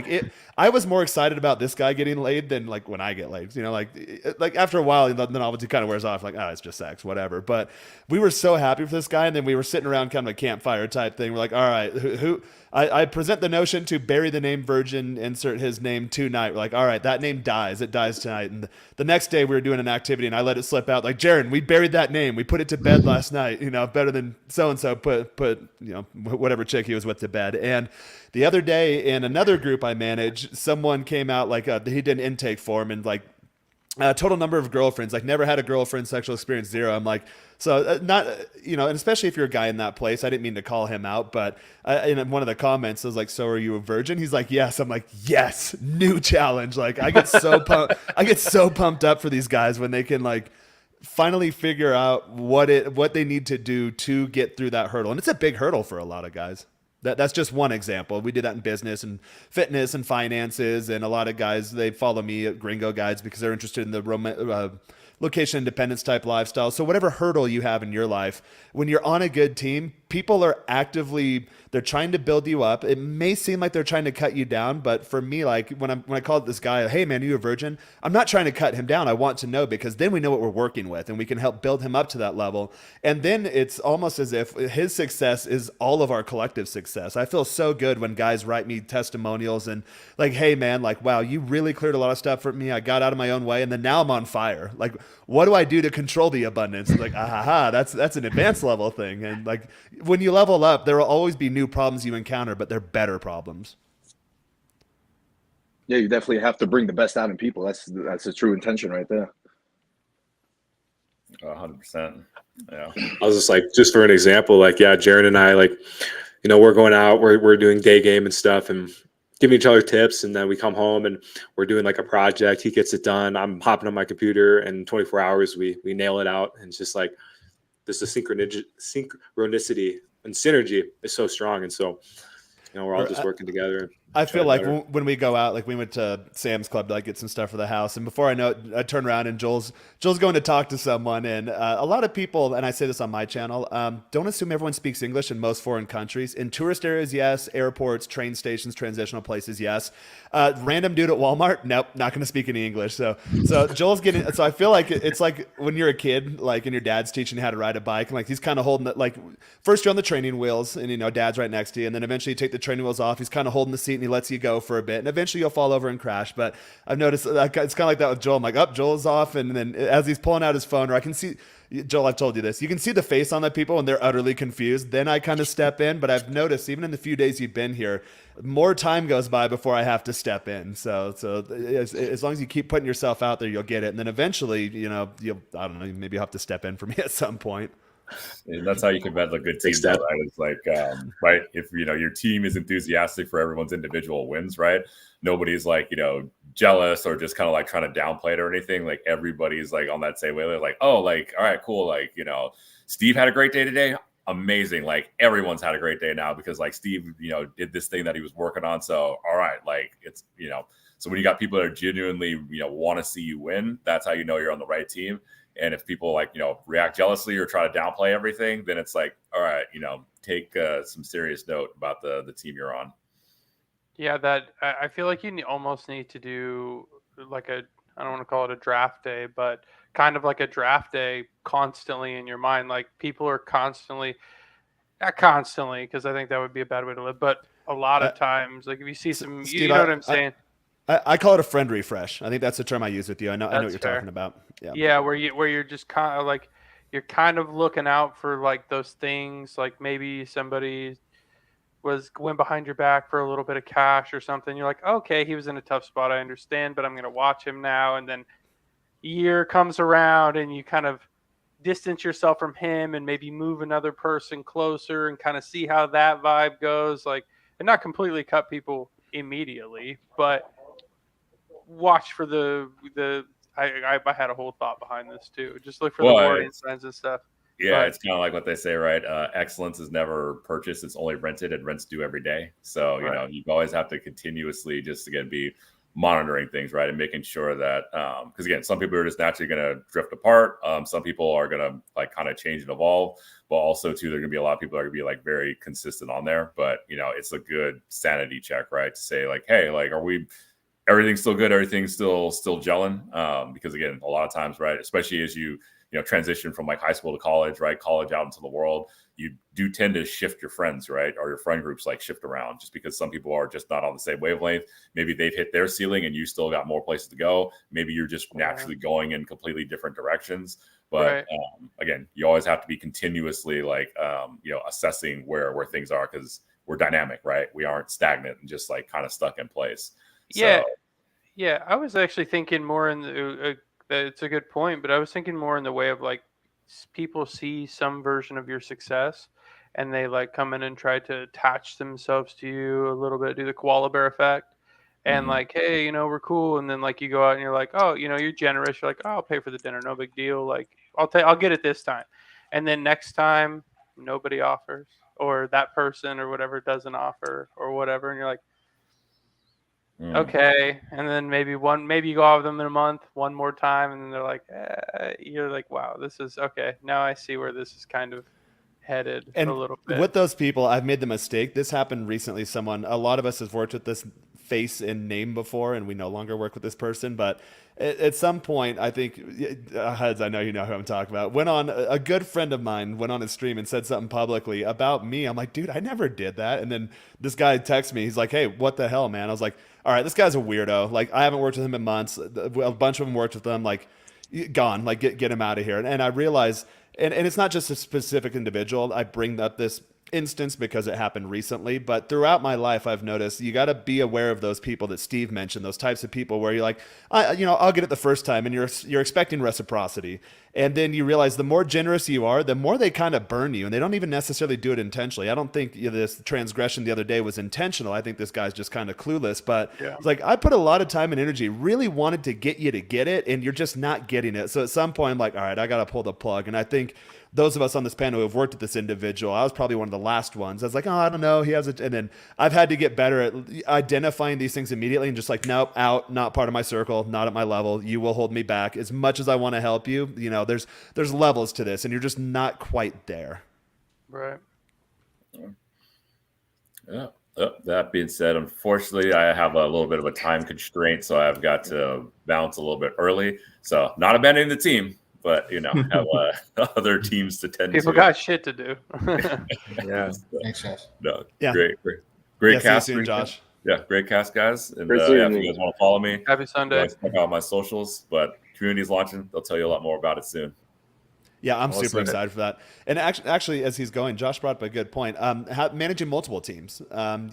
I was more excited about this guy getting laid than like when I get laid, like after a while, the novelty kind of wears off, like, oh, it's just sex, whatever. But we were so happy for this guy. And then we were sitting around kind of a campfire type thing. We're like, all right, who I present the notion to bury the name Virgin, insert his name tonight. We're like, all right, that name dies. It dies tonight. And the next day we were doing an activity and I let it slip out. Like, Jaron, we buried that name. We put it to bed last night, better than so-and-so put whatever chick he was with to bed. And the other day in another group I manage, someone came out like he did an intake form and like total number of girlfriends, like never had a girlfriend, sexual experience 0. I'm like, so not, and especially if you're a guy in that place, I didn't mean to call him out, but in one of the comments, I was like, so are you a virgin? He's like, yes. I'm like, yes, new challenge. Like I get so pumped up for these guys when they can like finally figure out what they need to do to get through that hurdle. And it's a big hurdle for a lot of guys. That's just one example. We did that in business and fitness and finances. And a lot of guys, they follow me at Gringo Guides because they're interested in the location independence type lifestyle. So whatever hurdle you have in your life, when you're on a good team, people are actively, they're trying to build you up. It may seem like they're trying to cut you down, but for me, like when I called this guy, hey man, are you a virgin? I'm not trying to cut him down. I want to know, because then we know what we're working with and we can help build him up to that level. And then it's almost as if his success is all of our collective success. I feel so good when guys write me testimonials and like, hey man, like, wow, you really cleared a lot of stuff for me. I got out of my own way and then now I'm on fire. Like, what do I do to control the abundance? Like, that's an advanced level thing. And like, when you level up, there will always be new problems you encounter, but they're better problems. Yeah, you definitely have to bring the best out in people. That's a true intention right there. 100%. Yeah. I was just like, just for an example, like, yeah, Jared and I, like, we're going out, we're doing day game and stuff and giving each other tips. And then we come home and we're doing like a project. He gets it done. I'm hopping on my computer and in 24 hours, we nail it out. And it's just like, this is synchronicity and synergy is so strong. And so, we're all just working together. I feel like when we go out, like we went to Sam's Club to like get some stuff for the house, and before I know it, I turn around and Joel's going to talk to someone, and a lot of people, and I say this on my channel, don't assume everyone speaks English in most foreign countries. In tourist areas, yes. Airports, train stations, transitional places, yes. Random dude at Walmart, nope, not going to speak any English. So Joel's getting. So I feel like it's like when you're a kid, like, and your dad's teaching you how to ride a bike, and like he's kind of holding it. Like first you're on the training wheels, and dad's right next to you, and then eventually you take the training wheels off. He's kind of holding the seat, and he lets you go for a bit, and eventually you'll fall over and crash. But I've noticed it's kind of like that with Joel. I'm like, Joel's off, and then as he's pulling out his phone, or I can see, Joel, I've told you this, you can see the face on the people when they're utterly confused. Then I kind of step in, but I've noticed even in the few days you've been here, more time goes by before I have to step in. So as long as you keep putting yourself out there, you'll get it, and then eventually, you'll, I don't know, maybe you'll have to step in for me at some point. And that's how you can bet a good team, though, right? It's like, right, if your team is enthusiastic for everyone's individual wins, right? Nobody's like, jealous or just kind of like trying to downplay it or anything. Like everybody's like on that same way. They're like, oh, like, all right, cool. Like, Steve had a great day today. Amazing. Like everyone's had a great day now because like Steve, did this thing that he was working on. So, all right, like it's, so when you got people that are genuinely, want to see you win, that's how you're on the right team. And if people like, react jealously or try to downplay everything, then it's like, all right, take some serious note about the team you're on. Yeah, that I feel like you almost need to do like I don't want to call it a draft day, but kind of like a draft day constantly in your mind. Like people are not constantly, because I think that would be a bad way to live, but a lot of times, like if you see some, Steve, you know what I'm saying? I call it a friend refresh. I think that's the term I use with you. I know what you're talking about. Yeah, where you're just kind of like you're kind of looking out for like those things, like maybe somebody went behind your back for a little bit of cash or something. You're like, okay, he was in a tough spot, I understand, but I'm going to watch him now. And then year comes around and you kind of distance yourself from him and maybe move another person closer and kind of see how that vibe goes. Like, and not completely cut people immediately, but watch for I had a whole thought behind this too. Just look for the warning signs and stuff. Yeah, it's kind of like what they say, right? Excellence is never purchased; it's only rented, and rents due every day. So you always have to continuously just again be monitoring things, right, and making sure that because again, some people are just naturally going to drift apart. Some people are going to like kind of change and evolve, but also too, there are going to be a lot of people that are going to be like very consistent on there. But it's a good sanity check, right, to say like, hey, like, are we? Everything's still good. Everything's still gelling. Because again, a lot of times, right, especially as you transition from like high school to college, right, college out into the world, you do tend to shift your friends, right, or your friend groups like shift around just because some people are just not on the same wavelength. Maybe they've hit their ceiling and you still got more places to go. Maybe you're just naturally going in completely different directions. But again, you always have to be continuously like assessing where things are because we're dynamic, right? We aren't stagnant and just like kind of stuck in place. Yeah. I was actually thinking more in the. It's a good point, but I was thinking more in the way of like people see some version of your success, and they like come in and try to attach themselves to you a little bit, do the koala bear effect, and like, hey, we're cool, and then like you go out and you're like, oh, you're generous, you're like, oh, I'll pay for the dinner, no big deal, like I'll get it this time, and then next time nobody offers, or that person or whatever doesn't offer or whatever, and you're like. Okay, and then maybe you go out with them in a month one more time, and then they're like, you're like, wow, this is okay. Now I see where this is kind of headed a little bit. With those people, I've made the mistake. This happened recently. A lot of us have worked with this face and name before, and we no longer work with this person. But at some point, I think, Heads, I know you know who I'm talking about. A good friend of mine went on his stream and said something publicly about me. I'm like, dude, I never did that. And then this guy texts me. He's like, hey, what the hell, man? I was like, all right, this guy's a weirdo. Like, I haven't worked with him in months. A bunch of them worked with him. Like, gone. Like, get him out of here. And I realize, and it's not just a specific individual. I bring up this instance because it happened recently, but throughout my life, I've noticed you got to be aware of those people that Steve mentioned, those types of people where you're like, I'll get it the first time, and you're expecting reciprocity, and then you realize the more generous you are, the more they kind of burn you, and they don't even necessarily do it intentionally. I don't think this transgression the other day was intentional. I think this guy's just kind of clueless, but it's like I put a lot of time and energy, really wanted to get you to get it, and you're just not getting it. So at some point, I'm like, all right, I got to pull the plug, and I think those of us on this panel who have worked with this individual, I was probably one of the last ones. I was like, oh, I don't know. He has it. And then I've had to get better at identifying these things immediately and just like, nope, out, not part of my circle, not at my level. You will hold me back as much as I want to help you. You know, there's levels to this and you're just not quite there. Right. Yeah. That being said, unfortunately, I have a little bit of a time constraint, so I've got to bounce a little bit early. So not abandoning the team, but have other teams to tend to. People got shit to do. Yeah. Thanks, Josh. No, Yeah. great cast, see you soon, Josh. Yeah, great cast, guys. And Great if seeing you you. guys want to follow me, Happy Sunday. check out my socials. But community's launching; they'll tell you a lot more about it soon. Yeah, I'm Awesome. super excited for that. And actually, as he's going, Josh brought up a good point. Managing multiple teams,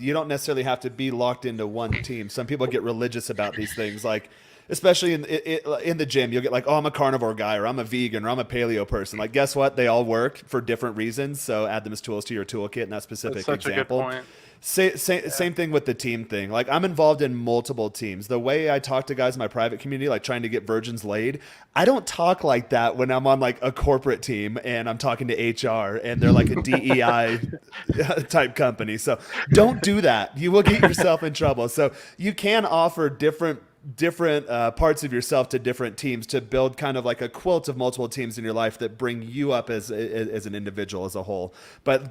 you don't necessarily have to be locked into one team. Some people get religious about these things, like especially in the gym, you'll get like, oh, I'm a carnivore guy, or I'm a vegan, or I'm a paleo person. Like, guess what? They all work for different reasons. So add them as tools to your toolkit in that specific That's such example. a good point. Same thing with the team thing. Like, I'm involved in multiple teams. The way I talk to guys in my private community, like trying to get virgins laid, I don't talk like that when I'm on like a corporate team and I'm talking to HR and they're like a DEI type company. So don't do that. You will get yourself in trouble. So you can offer different parts of yourself to different teams to build kind of like a quilt of multiple teams in your life that bring you up as an individual as a whole. But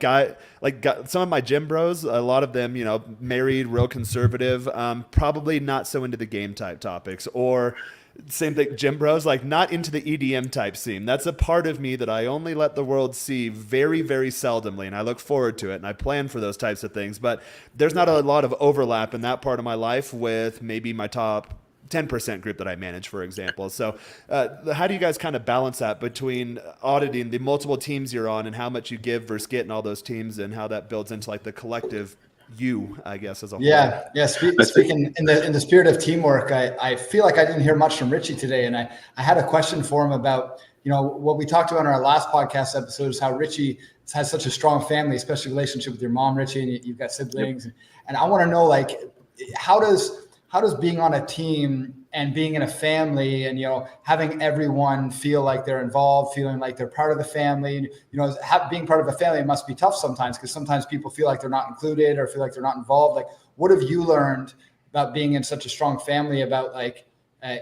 some of my gym bros, a lot of them, married, real conservative, probably not so into the game type topics, or same thing, gym bros, like not into the EDM type scene. That's a part of me that I only let the world see very, very seldomly, and I look forward to it, and I plan for those types of things. But there's not a lot of overlap in that part of my life with maybe my top 10% group that I manage, for example. So how do you guys kind of balance that between auditing the multiple teams you're on and how much you give versus getting all those teams, and how that builds into like the collective you, I guess, as a whole? Yeah. Speaking in the spirit of teamwork, I feel like I didn't hear much from Richie today, and I had a question for him about what we talked about in our last podcast episode is how Richie has such a strong family, especially relationship with your mom, Richie, and you've got siblings, and I want to know, like, how does being on a team and being in a family and, having everyone feel like they're involved, feeling like they're part of the family, being part of a family must be tough sometimes, because sometimes people feel like they're not included or feel like they're not involved. Like, what have you learned about being in such a strong family about like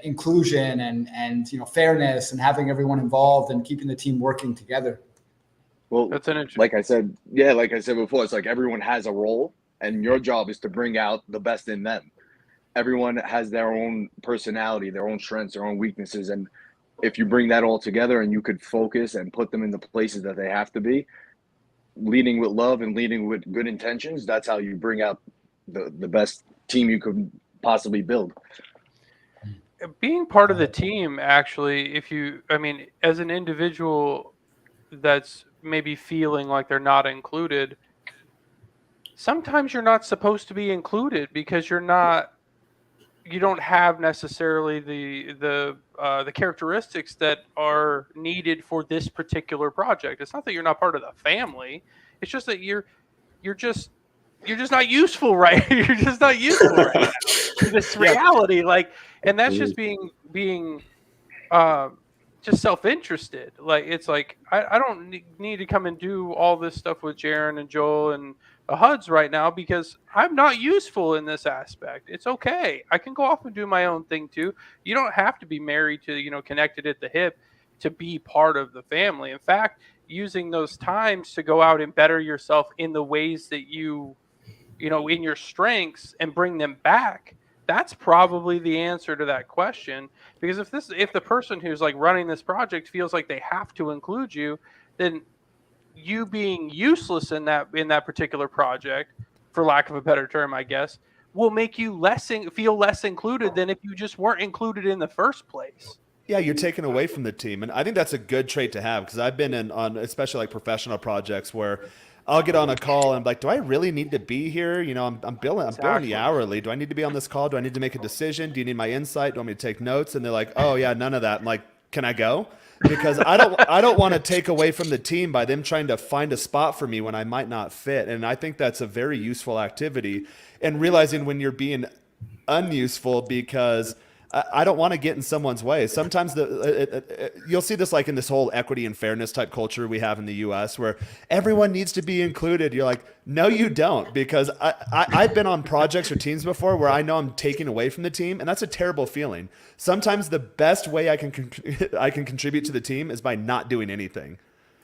inclusion and fairness and having everyone involved and keeping the team working together? Well, That's an interesting. like I said before, it's like everyone has a role and your job is to bring out the best in them. Everyone has their own personality, their own strengths, their own weaknesses. And if you bring that all together and you could focus and put them in the places that they have to be, leading with love and leading with good intentions, that's how you bring out the best team you could possibly build. Being part of the team, actually, as an individual that's maybe feeling like they're not included, sometimes you're not supposed to be included because you don't have necessarily the characteristics that are needed for this particular project. It's not that you're not part of the family. It's just that you're just not useful, right? You're just not useful right now to this reality. Like, and that's just being just self-interested. Like, it's like, I don't need to come and do all this stuff with Jaron and Joel and HUDs right now because I'm not useful in this aspect. It's okay. I can go off and do my own thing too. You don't have to be married to, connected at the hip to be part of the family. In fact, using those times to go out and better yourself in the ways that in your strengths and bring them back, that's probably the answer to that question. Because if the person who's like running this project feels like they have to include you, then you being useless in that particular project, for lack of a better term, I guess, will make you feel less included than if you just weren't included in the first place. Yeah, you're taken away from the team. And I think that's a good trait to have, because I've been on especially like professional projects where I'll get on a call and I'm like, do I really need to be here? You know, I'm billing Exactly. you hourly. Do I need to be on this call? Do I need to make a decision? Do you need my insight? Do you want me to take notes? And they're like, oh yeah, none of that. I'm like, can I go? Because I don't want to take away from the team by them trying to find a spot for me when I might not fit. And I think that's a very useful activity. And realizing when you're being unuseful because I don't want to get in someone's way. Sometimes you'll see this like in this whole equity and fairness type culture we have in the U.S. where everyone needs to be included. You're like, no, you don't, because I've been on projects or teams before where I know I'm taking away from the team, and that's a terrible feeling. Sometimes the best way I can contribute to the team is by not doing anything.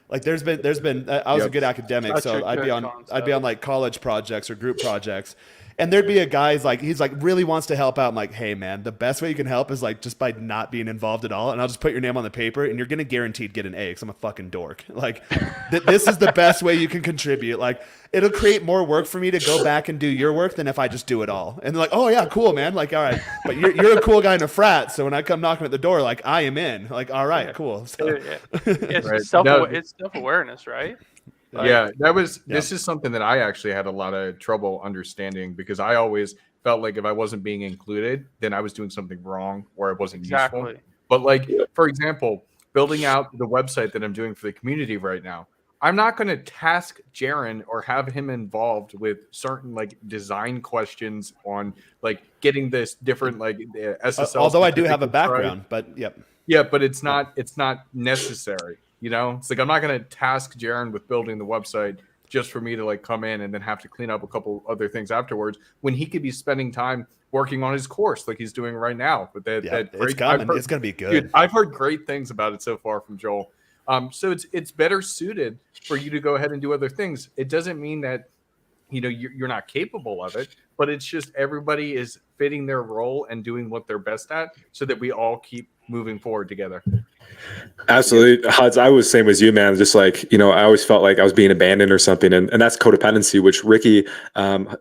Like there's been I was a good academic, so I'd be on like college projects or group projects. And there'd be a guy he's like really wants to help out. I'm like, hey man, the best way you can help is like just by not being involved at all. And I'll just put your name on the paper and you're going to guaranteed get an A because I'm a fucking dork. Like this is the best way you can contribute. Like it'll create more work for me to go back and do your work than if I just do it all. And they're like, oh yeah, cool, man. Like, all right, but you're a cool guy in a frat. So when I come knocking at the door, like I am in, like, all right, cool. So. It's Right. it's self-awareness, right? Yeah, this is something that I actually had a lot of trouble understanding because I always felt like if I wasn't being included, then I was doing something wrong or I wasn't useful. But like, for example, building out the website that I'm doing for the community right now, I'm not going to task Jaron or have him involved with certain like design questions on like getting this different like SSL. Although I do have a background, but yep. Yeah, but it's not necessary. You know, it's like I'm not going to task Jaron with building the website just for me to like come in and then have to clean up a couple other things afterwards when he could be spending time working on his course like he's doing right now. But it's coming. It's going to be good. Dude, I've heard great things about it so far from Joel. So it's better suited for you to go ahead and do other things. It doesn't mean that you're not capable of it, but it's just everybody is fitting their role and doing what they're best at so that we all keep moving forward together. Absolutely. Huds, I was same as you, man. Just like, I always felt like I was being abandoned or something. And that's codependency, which Ricky,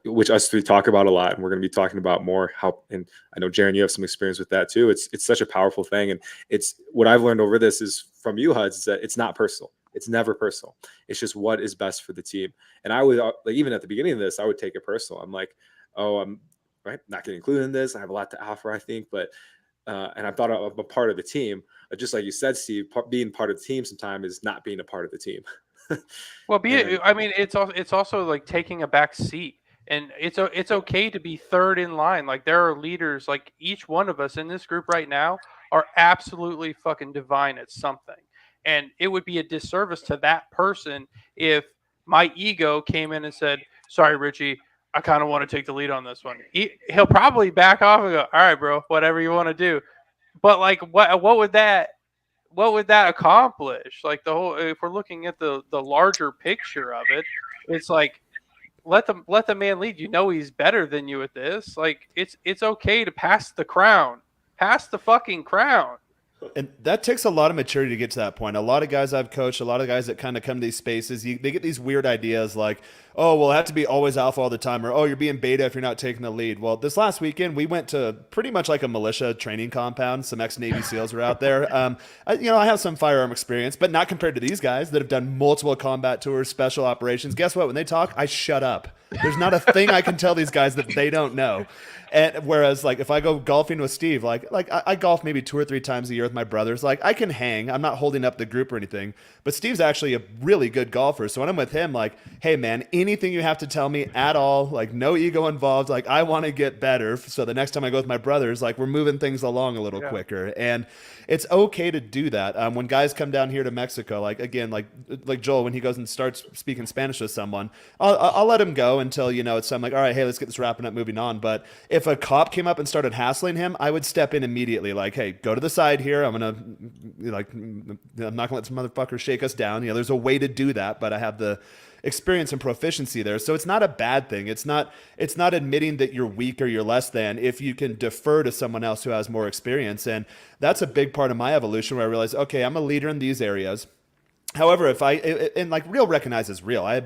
which us three talk about a lot. And we're going to be talking about more and I know Jaron, you have some experience with that too. It's such a powerful thing. And it's what I've learned over this is from you, Huds, is that it's not personal. It's never personal. It's just what is best for the team. And I would like, even at the beginning of this, I would take it personal. I'm like, oh, I'm not getting included in this. I have a lot to offer, I think, but and I thought I'm a part of the team. Just like you said, Steve, being part of the team sometimes is not being a part of the team. Well, it's also like taking a back seat, and it's okay to be third in line. Like there are leaders, like each one of us in this group right now are absolutely fucking divine at something, and it would be a disservice to that person if my ego came in and said, "Sorry, Richie, I kind of want to take the lead on this one." He'll probably back off and go, "All right, bro, whatever you want to do." But like, what would that accomplish? Like if we're looking at the larger picture of it, it's like let the man lead. He's better than you at this. Like it's okay to pass the fucking crown. And that takes a lot of maturity to get to that point. A lot of guys I've coached, a lot of guys that kind of come to these spaces, they get these weird ideas like, oh, well, I have to be always alpha all the time, or, oh, you're being beta if you're not taking the lead. Well, this last weekend, we went to pretty much like a militia training compound. Some ex-Navy SEALs were out there. I have some firearm experience, but not compared to these guys that have done multiple combat tours, special operations. Guess what? When they talk, I shut up. There's not a thing I can tell these guys that they don't know. And whereas like if I go golfing with Steve, like I golf maybe 2 or 3 times a year with my brothers, like I can hang. I'm not holding up the group or anything. But Steve's actually a really good golfer. So when I'm with him, like, hey man, anything you have to tell me at all, like no ego involved. Like I want to get better. So the next time I go with my brothers, like we're moving things along a little quicker. And it's okay to do that. When guys come down here to Mexico, like again, like Joel, when he goes and starts speaking Spanish with someone, I'll let him go until, it's I'm like, all right, hey, let's get this wrapping up, moving on. But if a cop came up and started hassling him, I would step in immediately. Like, hey, go to the side here. I'm not gonna let some motherfucker shake us down. There's a way to do that, but I have the experience and proficiency there. So it's not a bad thing. It's not admitting that you're weak or you're less than if you can defer to someone else who has more experience. And that's a big part of my evolution where I realized, okay, I'm a leader in these areas. However, real recognizes real. I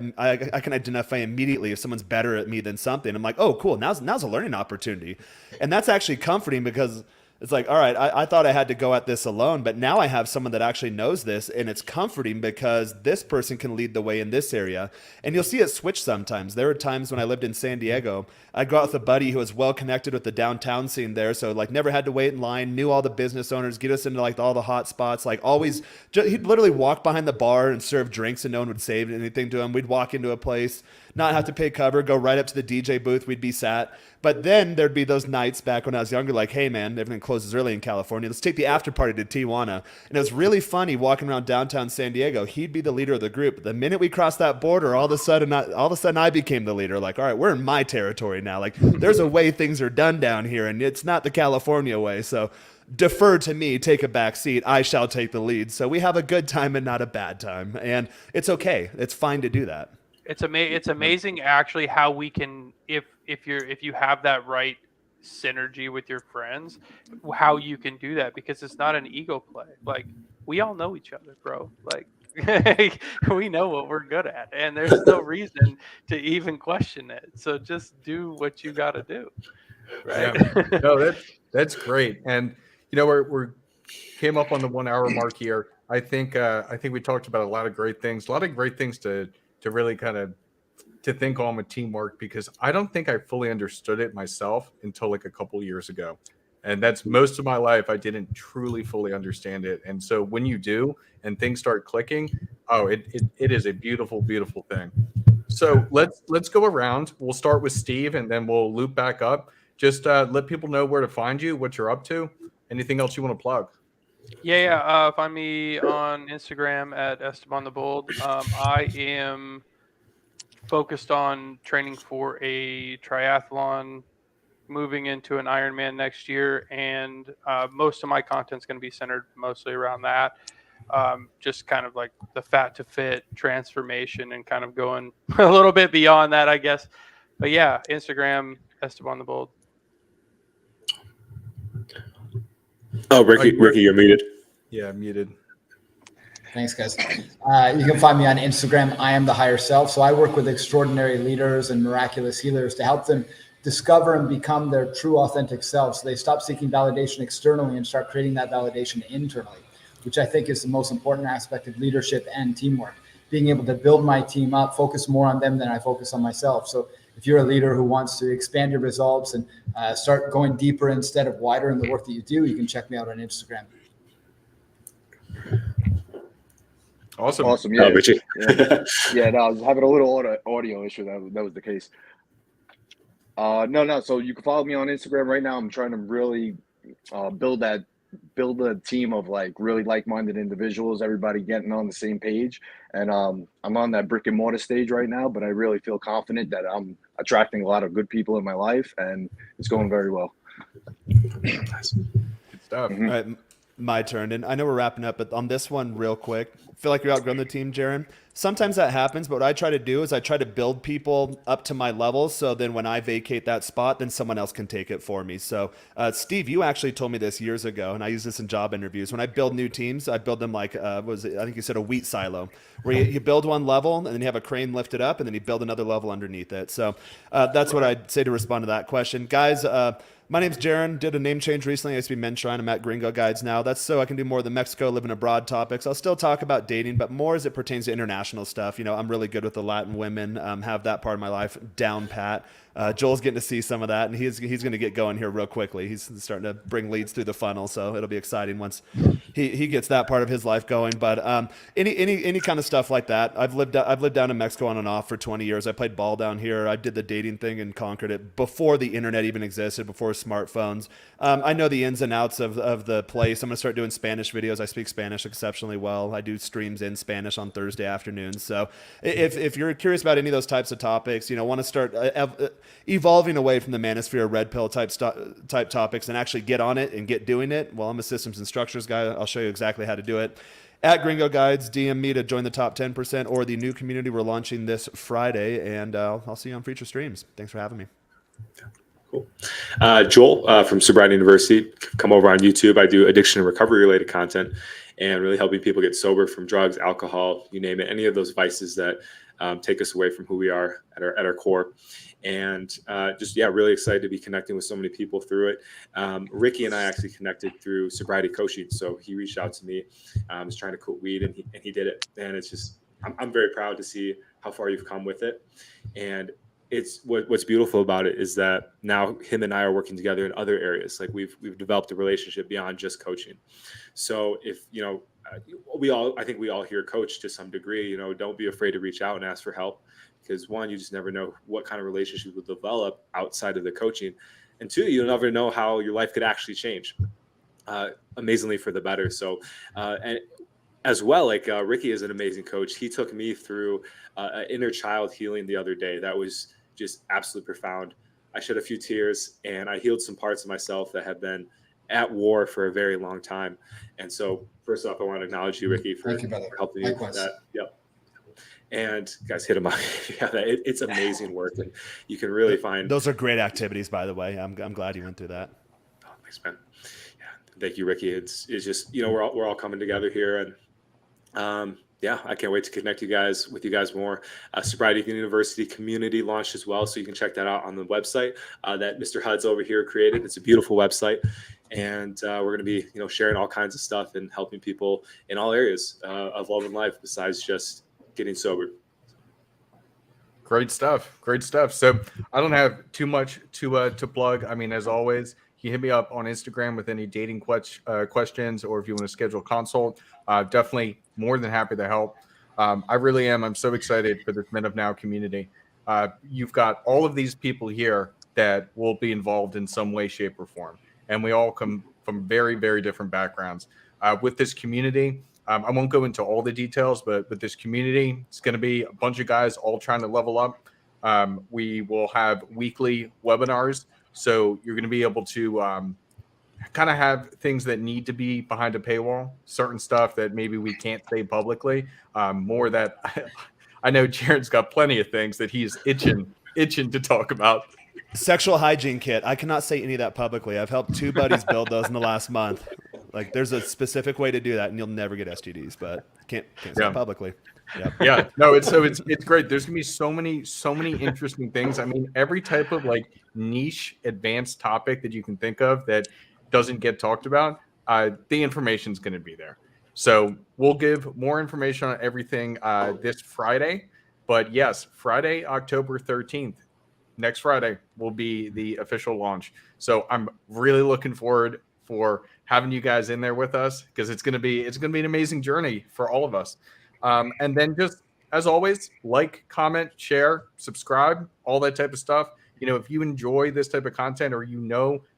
can identify immediately if someone's better at me than something. I'm like, oh, cool. Now's a learning opportunity. And that's actually comforting because It's like, all right, I thought I had to go at this alone, but now I have someone that actually knows this, and it's comforting because this person can lead the way in this area. And you'll see it switch sometimes. There were times when I lived in San Diego, I'd go out with a buddy who was well connected with the downtown scene there, so like never had to wait in line, knew all the business owners, get us into like all the hot spots, like always. He'd literally walk behind the bar and serve drinks, and no one would say anything to him. We'd walk into a place, not have to pay cover, go right up to the DJ booth, we'd be sat. But then there'd be those nights back when I was younger, like, hey man, everything closes early in California. Let's take the after party to Tijuana. And it was really funny walking around downtown San Diego. He'd be the leader of the group. The minute we crossed that border, all of a sudden I became the leader. Like, all right, we're in my territory now. Like, there's a way things are done down here, and it's not the California way. So defer to me, take a back seat. I shall take the lead. So we have a good time and not a bad time. And it's okay. It's fine to do that. It's amazing actually how we can, if you have that right synergy with your friends, how you can do that, because it's not an ego play. Like, we all know each other, bro. Like, we know what we're good at, and there's no reason to even question it. So just do what you got to do. Right? Yeah. No, that's great. And we're came up on the 1 hour mark here. I think we talked about a lot of great things to really kind of to think on with teamwork, because I don't think I fully understood it myself until like a couple years ago. And that's most of my life. I didn't truly fully understand it. And so when you do and things start clicking, it is a beautiful, beautiful thing. So let's go around. We'll start with Steve and then we'll loop back up. Just let people know where to find you, what you're up to, anything else you want to plug. Yeah. Find me on Instagram at Esteban the Bold. I am focused on training for a triathlon, moving into an Ironman next year, and most of my content's going to be centered mostly around that. Just kind of like the fat to fit transformation and kind of going a little bit beyond that, I guess. But yeah, Instagram, Esteban the Bold. Oh, Ricky, you're muted. Yeah, muted. Thanks, guys. You can find me on Instagram. I am the higher self. So I work with extraordinary leaders and miraculous healers to help them discover and become their true, authentic selves. So they stop seeking validation externally and start creating that validation internally, which I think is the most important aspect of leadership and teamwork. Being able to build my team up, focus more on them than I focus on myself. So if you're a leader who wants to expand your results and start going deeper instead of wider in the work that you do, you can check me out on Instagram. Awesome. Yeah, Richie. No, I was having a little audio issue. That was the case. No. So you can follow me on Instagram right now. I'm trying to really build a team of like really like-minded individuals, everybody getting on the same page. And I'm on that brick and mortar stage right now, but I really feel confident that I'm attracting a lot of good people in my life, and it's going very well. Good stuff. All right, my turn. And I know we're wrapping up, but on this one real quick, I feel like you're outgrown the team, Jaron. Sometimes that happens, but what I try to do is I try to build people up to my level, so then when I vacate that spot, then someone else can take it for me. So Steve, you actually told me this years ago, and I use this in job interviews. When I build new teams, I build them like, I think you said a wheat silo, where you build one level, and then you have a crane lift it up, and then you build another level underneath it. So that's what I'd say to respond to that question. Guys, my name's Jaron. Did a name change recently. I used to be Menshine. I'm at Gringo Guides now. That's so I can do more of the Mexico, living abroad topics. I'll still talk about dating, but more as it pertains to international stuff. I'm really good with the Latin women. Have that part of my life down pat. Joel's getting to see some of that, and he's going to get going here real quickly. He's starting to bring leads through the funnel, so it'll be exciting once he gets that part of his life going. But any kind of stuff like that. I've lived down in Mexico on and off for 20 years. I played ball down here. I did the dating thing and conquered it before the internet even existed, before smartphones. I know the ins and outs of the place. I'm going to start doing Spanish videos. I speak Spanish exceptionally well. I do streams in Spanish on Thursday afternoons. So if you're curious about any of those types of topics, want to start evolving away from the manosphere red pill type topics and actually get on it and get doing it, well, I'm a systems and structures guy. I'll show you exactly how to do it. At Gringo Guides, DM me to join the top 10% or the new community we're launching this Friday, and I'll see you on future streams. Thanks for having me. Cool. Joel from Sobriety University. Come over on YouTube. I do addiction and recovery related content and really helping people get sober from drugs, alcohol, you name it, any of those vices that take us away from who we are at our core. And really excited to be connecting with so many people through it. Ricky and I actually connected through sobriety coaching. So he reached out to me, was trying to quit weed, and he did it. And it's just, I'm very proud to see how far you've come with it. And it's what's beautiful about it is that now him and I are working together in other areas. Like we've developed a relationship beyond just coaching. So if, I think we all hear coach to some degree, don't be afraid to reach out and ask for help, because one, you just never know what kind of relationship will develop outside of the coaching. And two, you'll never know how your life could actually change amazingly for the better. So, and as well, Ricky is an amazing coach. He took me through inner child healing the other day. That was just absolutely profound. I shed a few tears, and I healed some parts of myself that have been at war for a very long time. And so first off, I want to acknowledge you, Ricky, for helping me with that. Yep. And guys, hit him up. It's amazing work, and you can really find. Those are great activities, by the way. I'm glad you went through that. Oh, thanks, man. Yeah, thank you, Ricky. It's just we're all coming together here, and I can't wait to connect with you gues more. Sobriety University community launched as well, so you can check that out on the website that Mr. Hud's over here created. It's a beautiful website, and we're going to be sharing all kinds of stuff and helping people in all areas of love and life besides just getting sober. Great stuff. So I don't have too much to plug. I mean, as always, you hit me up on Instagram with any dating questions, or if you want to schedule a consult, definitely more than happy to help. I really am. I'm so excited for this Men of Now community. You've got all of these people here that will be involved in some way, shape, or form. And we all come from very, very different backgrounds. With this community, I won't go into all the details, but with this community, it's going to be a bunch of guys all trying to level up. We will have weekly webinars. So you're going to be able to kind of have things that need to be behind a paywall, certain stuff that maybe we can't say publicly, more that I know Jared's got plenty of things that he's itching to talk about. Sexual hygiene kit. I cannot say any of that publicly. I've helped 2 buddies build those in the last month. Like, there's a specific way to do that, and you'll never get STDs, but can't say it publicly. Yep. Yeah, no, it's great. There's gonna be so many interesting things. I mean, every type of niche advanced topic that you can think of that doesn't get talked about, the information's going to be there. So we'll give more information on everything this Friday. But yes, Friday, October 13th, next Friday will be the official launch. So I'm really looking forward for having you guys in there with us, because it's going to be an amazing journey for all of us. And then just as always, like, comment, share, subscribe, all that type of stuff. If you enjoy this type of content, or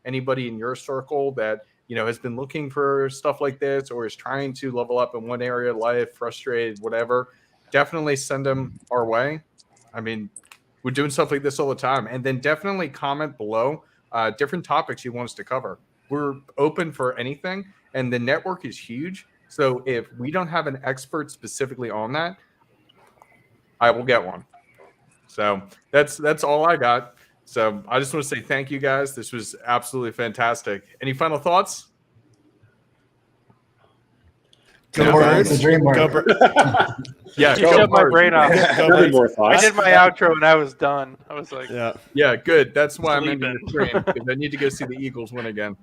anybody in your circle that has been looking for stuff like this, or is trying to level up in one area of life, frustrated, whatever, definitely send them our way. I mean, we're doing stuff like this all the time. And then definitely comment below different topics you want us to cover. We're open for anything, and the network is huge. So if we don't have an expert specifically on that, I will get one. So that's all I got. So I just want to say thank you, guys. This was absolutely fantastic. Any final thoughts? Go Birds. The dream work. Yeah, you shut my brain off. I did my outro and I was done. I was like, yeah, good. That's why I'm ending the stream, because I need to go see the Eagles win again.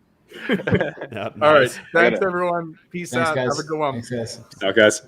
All right. Thanks, everyone. Peace out. Guys. Have a good one. Thanks, guys. Ciao, guys.